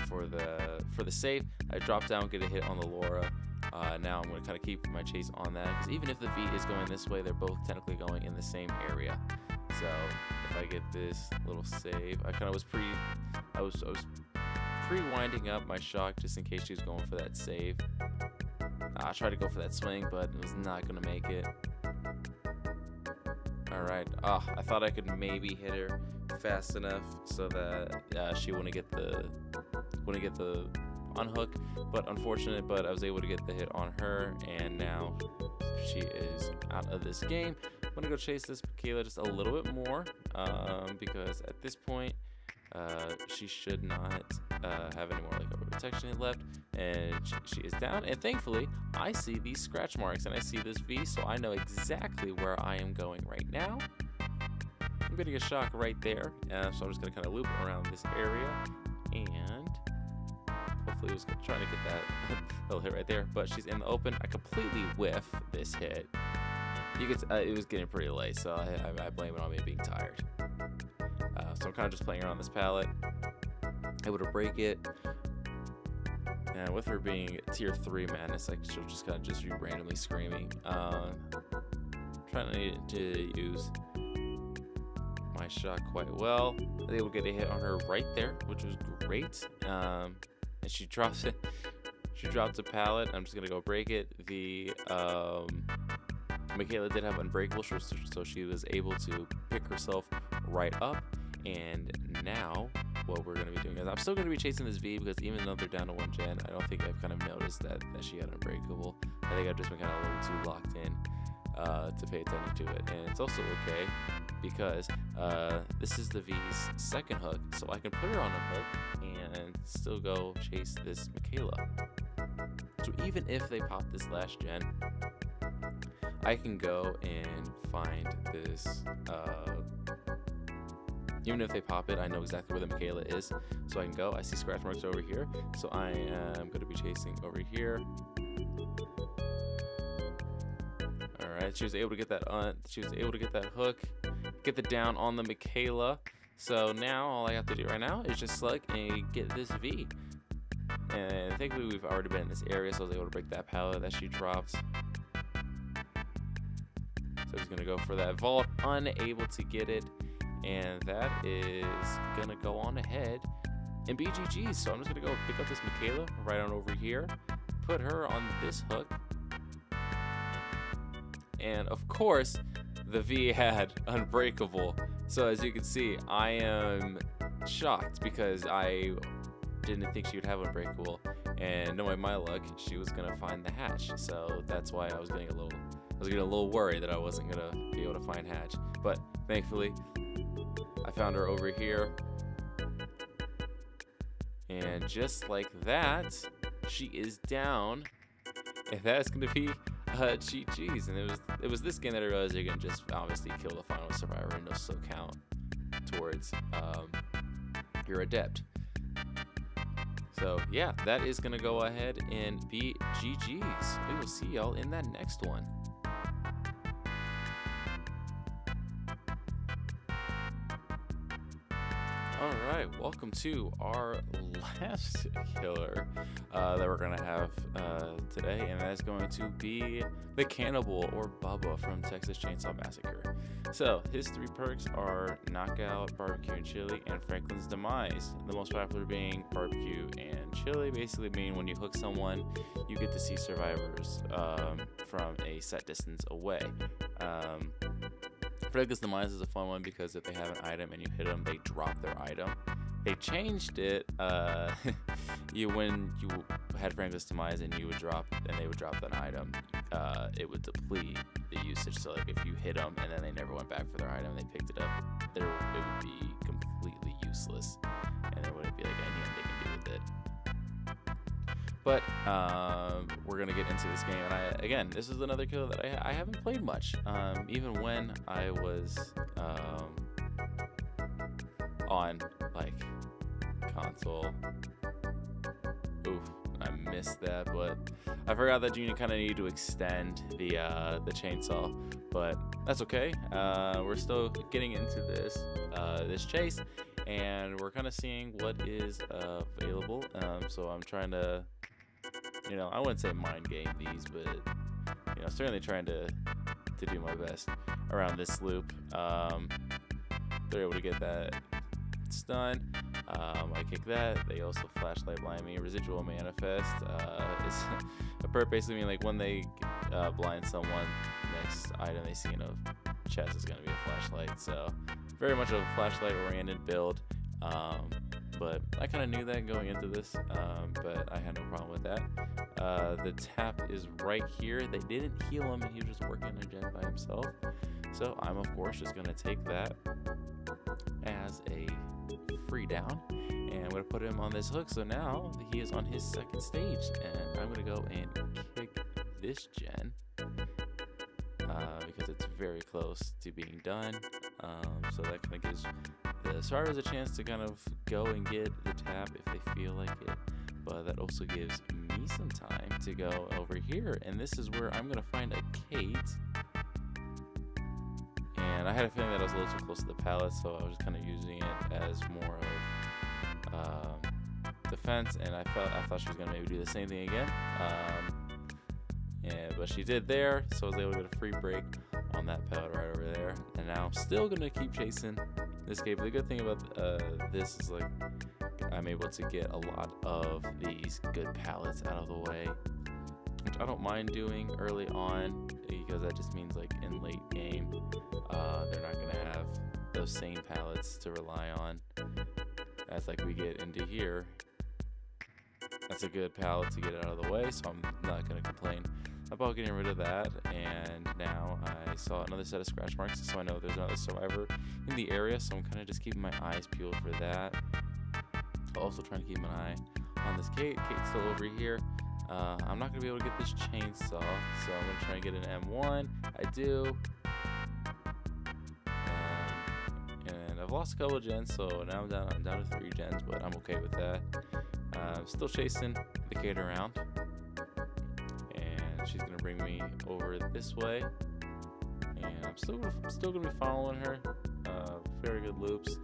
for the save. I drop down, get a hit on the Laura. Now I'm going to kind of keep my chase on that, because even if the V is going this way, they're both technically going in the same area. So if I get this little save, I was pre-winding up my shock just in case she was going for that save. I tried to go for that swing, but it was not gonna make it. Alright, I thought I could maybe hit her fast enough so that she wouldn't get the unhook, but unfortunate, but I was able to get the hit on her, and now she is out of this game. I'm gonna go chase this Michaela just a little bit more, because at this point she should not have any more like protection left, and she is down. And thankfully I see these scratch marks and I see this V, so I know exactly where I am going right now. I'm getting a shock right there, so I'm just gonna kind of loop around this area, and hopefully it was trying to get that little hit right there, but she's in the open. I completely whiff this hit. You could it was getting pretty late, so I blame it on me being tired. So I'm kind of just playing around this pallet, able to break it. And with her being tier 3, man, it's like she'll just kind of just be randomly screaming. Trying to use my shot quite well. I was able to get a hit on her right there, which was great. And she drops it. She dropped a pallet. I'm just gonna go break it. The Michaela did have unbreakable, so she was able to pick herself right up. And now what we're going to be doing is I'm still going to be chasing this V, because even though they're down to 1 gen, I don't think I've kind of noticed that she had unbreakable. I think I've just been kind of a little too locked in to pay attention to it. And it's also okay because this is the V's second hook, so I can put her on a hook and still go chase this Michaela. So even if they pop this last gen, I can go and find this even if they pop it, I know exactly where the Michaela is, so I can go. I see scratch marks over here, so I am going to be chasing over here. All right, she was able to get that hook, get the down on the Michaela. So now all I have to do right now is just select and get this V. And thankfully we've already been in this area, so I was able to break that pallet that she dropped. So he's going to go for that vault, unable to get it. And that is gonna go on ahead and BGG. So I'm just gonna go pick up this Michaela right on over here, put her on this hook, and of course the V had unbreakable. So as you can see, I am shocked because I didn't think she would have unbreakable, and knowing my luck, she was gonna find the hatch. So that's why I was getting a little worried that I wasn't gonna be able to find hatch, but thankfully I found her over here, and just like that, she is down, and that's gonna be GG's. And it was this game that I realized you can just obviously kill the final survivor and it'll still count towards your adept. So yeah, that is gonna go ahead and be GG's. We will see y'all in that next one. Alright, welcome to our last killer that we're going to have today, and that's going to be the Cannibal, or Bubba, from Texas Chainsaw Massacre. So, his 3 perks are Knockout, Barbecue, and Chili, and Franklin's Demise. The most popular being Barbecue and Chili, basically mean when you hook someone, you get to see survivors from a set distance away. Franklin's Demise is a fun one because if they have an item and you hit them, they drop their item. They changed it. When you had Franklin's Demise and you would drop, and they would drop an item, it would deplete the usage. So like if you hit them and then they never went back for their item, they picked it up, it would be completely useless, and there wouldn't be like anything they can do with it. But we're gonna get into this game, and again, this is another killer that I haven't played much. Even when I was on like console. Oof, I missed that, but I forgot that you kind of need to extend the chainsaw, but that's okay. We're still getting into this chase, and we're kind of seeing what is available. So I'm trying to, I wouldn't say mind game these, but certainly trying to do my best around this loop. They're able to get that stun. I kick that. They also flashlight blind me. Residual manifest is a perk basically mean like when they blind someone, next item they see in a chest is going to be a flashlight. So very much a flashlight oriented build. But I kind of knew that going into this, but I had no problem with that. The tap is right here. They didn't heal him, and he was just working a gen by himself. So I'm, of course, just going to take that as a free down, and I'm going to put him on this hook. So now he is on his second stage, and I'm going to go and kick this gen because it's very close to being done. So that kind of gives the survivors a chance to kind of go and get the tap if they feel like it, but that also gives me some time to go over here, and this is where I'm going to find a Kate. And I had a feeling that I was a little too close to the pallet, so I was kind of using it as more of defense, and I thought she was going to maybe do the same thing again. But she did there, so I was able to get a free break on that pallet right over there. And now I'm still going to keep chasing this Kate. But the good thing about this is like I'm able to get a lot of these good pallets out of the way, which I don't mind doing early on because that just means like in late game they're not going to have those same pallets to rely on. As like we get into here, that's a good pallet to get out of the way, so I'm not going to complain about getting rid of that. And now I saw another set of scratch marks, so I know there's another survivor in the area, so I'm kind of just keeping my eyes peeled for that. Also trying to keep an eye on this Kate. Kate's still over here. I'm not going to be able to get this chainsaw, so I'm going to try and get an M1. I do. And I've lost a couple of gens, so now I'm down to 3 gens, but I'm okay with that. Still chasing the Kate around. And she's going to bring me over this way. And I'm still going to be following her. Very good loops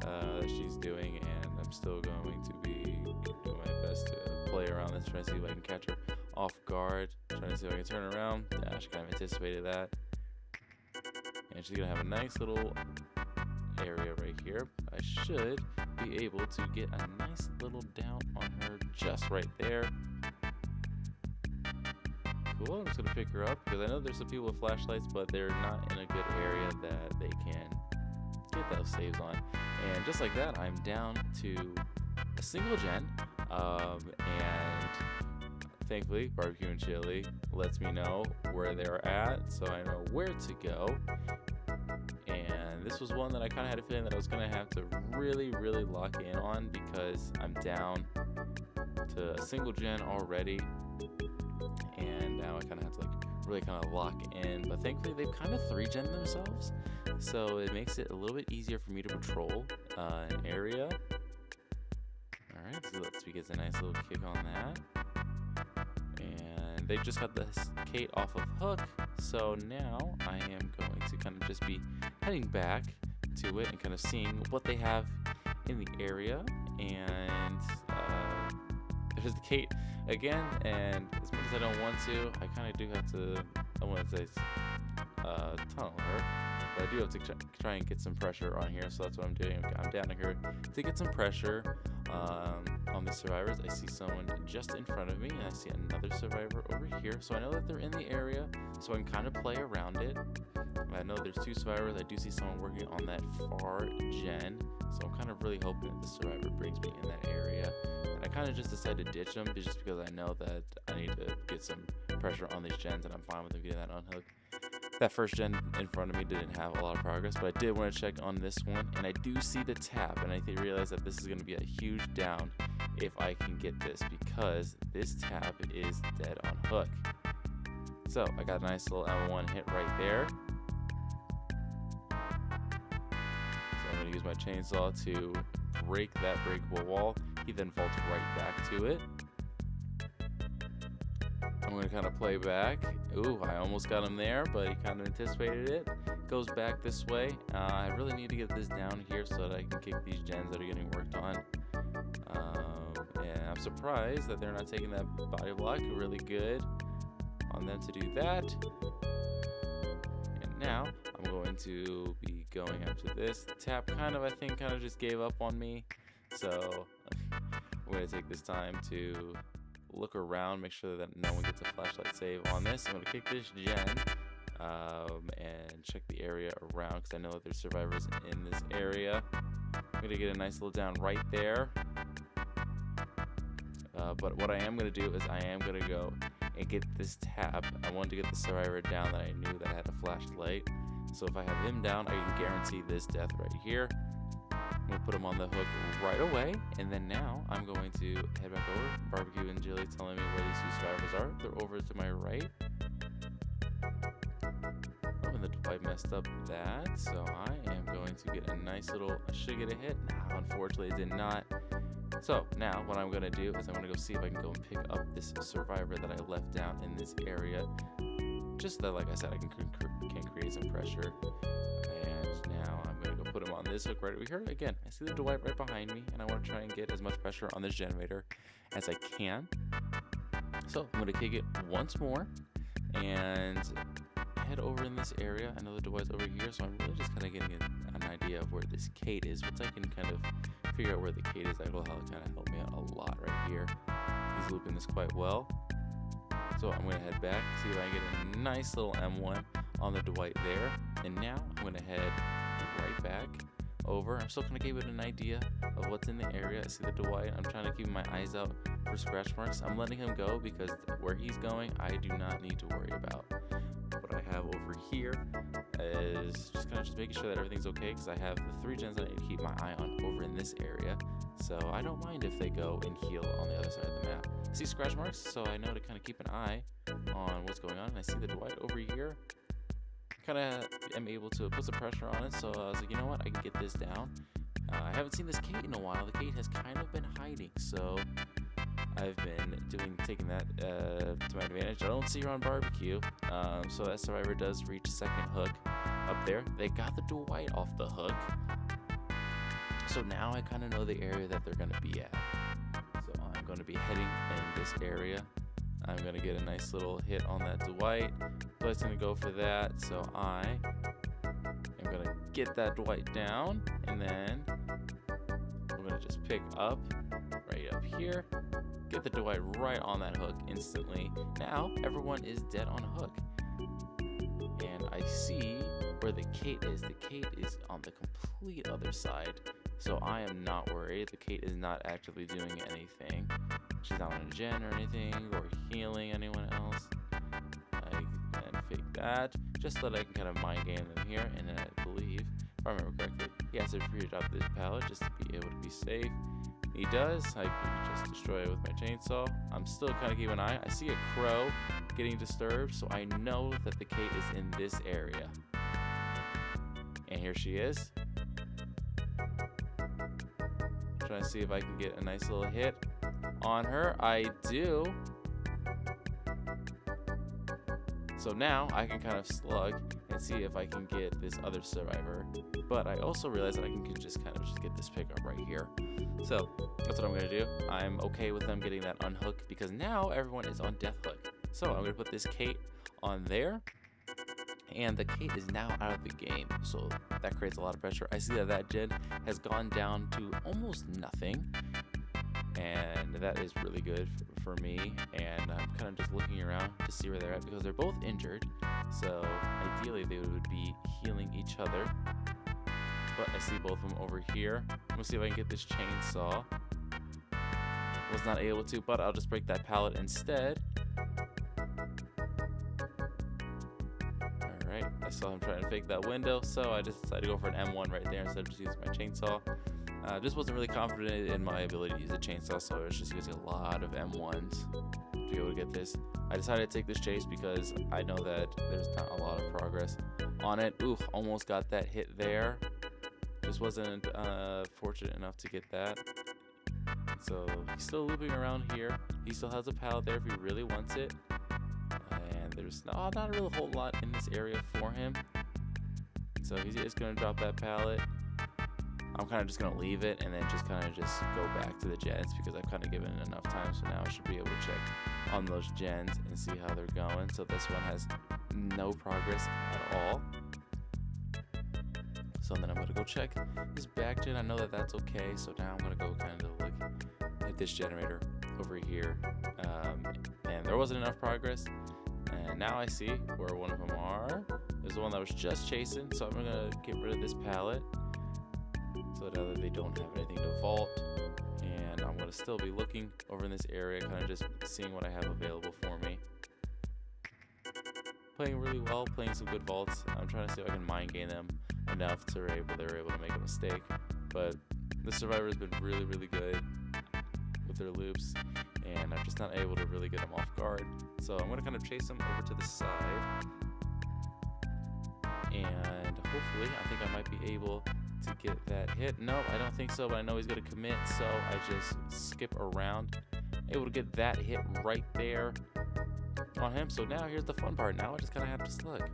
that she's doing, and I'm still going to be doing my best to play around this, trying to see if I can catch her off guard, trying to see if I can turn around. Yeah, she kind of anticipated that. And she's going to have a nice little area right here. I should be able to get a nice little down on her just right there. Cool, I'm just going to pick her up because I know there's some people with flashlights, but they're not in a good area that they can get those saves on. And just like that, I'm down to a single gen, and thankfully Barbecue and Chili lets me know where they're at, so I know where to go. And this was one that I kind of had a feeling that I was going to have to really lock in on because I'm down to a single gen already, and now I kind of have to like really kind of lock in. But thankfully they've kind of 3-gen themselves, so it makes it a little bit easier for me to patrol an area. Alright, so let's get a nice little kick on that. And they just got this Kate off of hook, so now I am going to kind of just be heading back to it and kind of seeing what they have in the area. And there's the Kate again, and as much as I don't want to, I kind of do have to, I want to say tunnel her, but I do have to try and get some pressure on here, so that's what I'm doing. I'm down here to get some pressure on the survivors. I see someone just in front of me, and I see another survivor over here, so I know that they're in the area, so I can kind of play around it. I know there's 2 survivors. I do see someone working on that far gen, so I'm kind of really hoping that the survivor brings me in that area. And I kind of just decided to ditch them just because I know that I need to get some pressure on these gens, and I'm fine with them getting that unhook. That first gen in front of me didn't have a lot of progress, but I did want to check on this one, and I do see the tap, and I realize that this is going to be a huge down if I can get this, because this tap is dead on hook. So I got a nice little M1 hit right there. So I'm going to use my chainsaw to break that breakable wall. He then vaults right back to it. I'm going to kind of play back. Ooh, I almost got him there, but he kind of anticipated it. Goes back this way. I really need to get this down here so that I can kick these gens that are getting worked on. And I'm surprised that they're not taking that body block. Really good on them to do that. And now I'm going to be going after this. The tap I think kind of just gave up on me. So I'm going to take this time to look around, make sure that no one gets a flashlight save on this. I'm going to kick this gen and check the area around because I know that there's survivors in this area. I'm going to get a nice little down right there. But what I am going to do is I am going to go and get this tab. I wanted to get the survivor down that I knew that had a flashlight. So if I have him down, I can guarantee this death right here. I'm going to put him on the hook right away, and then now I'm going to head back over. Barbecue and Jilly telling me where these two survivors are. They're over to my right. Oh, and the Dwight messed up that, so I am going to get a nice little, I should get a hit. Nah, unfortunately it did not. So now what I'm going to do is I'm going to go see if I can go and pick up this survivor that I left down in this area. Just that, like I said, I can create some pressure. And now I'm going to go put him on this hook right over here. Again, I see the Dwight right behind me, and I want to try and get as much pressure on this generator as I can. So I'm going to kick it once more and head over in this area. I know the Dwight's over here, so I'm really just kind of getting an idea of where this Kate is. Once I can kind of figure out where the Kate is, that'll kind of help me out a lot right here. He's looping this quite well. So I'm going to head back, see if I can get a nice little M1 on the Dwight there. And now I'm going to head right back over. I'm still going to give it an idea of what's in the area. I see the Dwight. I'm trying to keep my eyes out for scratch marks. I'm letting him go because where he's going, I do not need to worry about. What I have over here is just kind of making sure that everything's okay, because I have the 3 gens that I need to keep my eye on over in this area. So I don't mind if they go and heal on the other side of the map. I see scratch marks, so I know to kind of keep an eye on what's going on. And I see the Dwight over here. Kind of am able to put some pressure on it, so I was like, you know what, I can get this down. I haven't seen this Kate in a while. The Kate has kind of been hiding, so I've been taking that to my advantage. I don't see her on barbecue, so that survivor does reach second hook up there. They got the Dwight off the hook, so now I kind of know the area that they're going to be at. So I'm going to be heading in this area. I'm going to get a nice little hit on that Dwight. Dwight's going to go for that, so I am going to get that Dwight down, and then I'm going to just pick up right up here. Get the Dwight right on that hook instantly. Now everyone is dead on a hook. And I see where the Kate is. The Kate is on the complete other side. So I am not worried. The Kate is not actively doing anything. She's not on a gen or anything or healing anyone else. I can fake that just so that I can kind of mind game them here. And then I believe, if I remember correctly, he has to pre-drop this pallet just to be able to be safe. He does. I can just destroy it with my chainsaw. I'm still kind of keeping an eye. I see a crow getting disturbed, so I know that the Kate is in this area. And here she is. Trying to see if I can get a nice little hit on her. I do. So now I can kind of slug and see if I can get this other survivor. But I also realize that I can just kind of get this pickup right here. So that's what I'm going to do. I'm okay with them getting that unhook because now everyone is on death hook. So I'm going to put this Kate on there. And the Kate is now out of the game. So that creates a lot of pressure. I see that that gen has gone down to almost nothing. And that is really good for me. And I'm kind of just looking around to see where they're at because they're both injured. So ideally they would be healing each other. But I see both of them over here. I'm gonna see if I can get this chainsaw. Was not able to, but I'll just break that pallet instead. Alright, I saw him trying to fake that window, so I just decided to go for an M1 right there instead of just using my chainsaw. Just wasn't really confident in my ability to use a chainsaw, so I was just using a lot of M1s to be able to get this. I decided to take this chase because I know that there's not a lot of progress on it. Oof, almost got that hit there. Just wasn't fortunate enough to get that. So he's still looping around here. He still has a pallet there if he really wants it. And there's not a real whole lot in this area for him. So he's just going to drop that pallet. I'm kind of just going to leave it and then just kind of just go back to the gens because I've kind of given it enough time. So now I should be able to check on those gens and see how they're going. So this one has no progress at all. So then I'm gonna go check his back gen. I know that that's okay. So now I'm gonna go kind of look at this generator over here. And there wasn't enough progress. And now I see where one of them are. There's the one that was just chasing. So I'm gonna get rid of this pallet so that they don't have anything to vault. And I'm gonna still be looking over in this area, kind of just seeing what I have available for me. Playing really well, playing some good vaults. I'm trying to see if I can mind game them enough to they're able to make a mistake. But the survivor has been really, really good with their loops, and I'm just not able to really get them off guard. So I'm gonna kind of chase them over to the side, and hopefully I think I might be able to get that hit. No, I don't think so, but I know he's gonna commit, so I just skip around, able to get that hit right there on him. So now here's the fun part. Now I just kind of have to slug,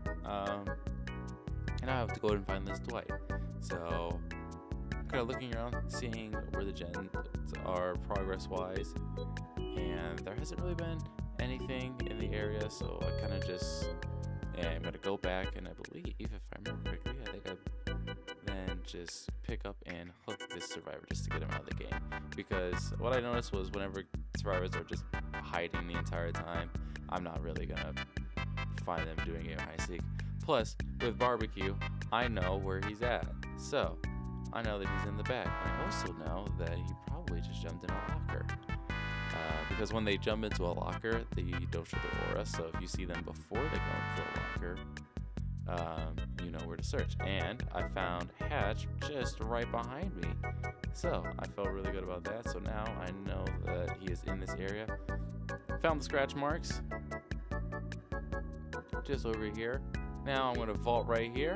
and I have to go ahead and find this Dwight. So I'm kind of looking around, seeing where the gens are progress wise, and there hasn't really been anything in the area. So I kind of just I'm gonna go back, and I believe, if I remember correctly, I think I then just pick up and hook this survivor just to get him out of the game. Because what I noticed was whenever survivors are just hiding the entire time, I'm not really gonna find them doing it high seek. Plus, with barbecue, I know where he's at. So, I know that he's in the back. I also know that he probably just jumped in a locker. Because when they jump into a locker, they don't show their aura. So if you see them before they go into a locker, you know where to search. And I found Hatch just right behind me. So I felt really good about that. So now I know that he is in this area. Found the scratch marks just over here. Now I'm gonna vault right here,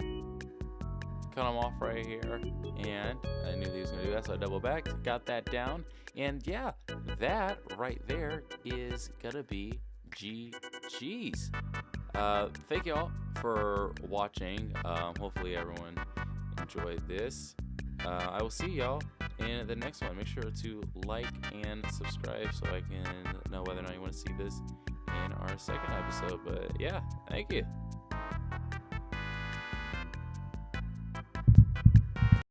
cut him off right here, and I knew he was gonna do that, so I double backed, got that down, and yeah, that right there is gonna be GG's. Thank y'all for watching. Hopefully everyone enjoyed this. I will see y'all in the next one. Make sure to like and subscribe so I can know whether or not you want to see this in our second episode. But yeah, thank you.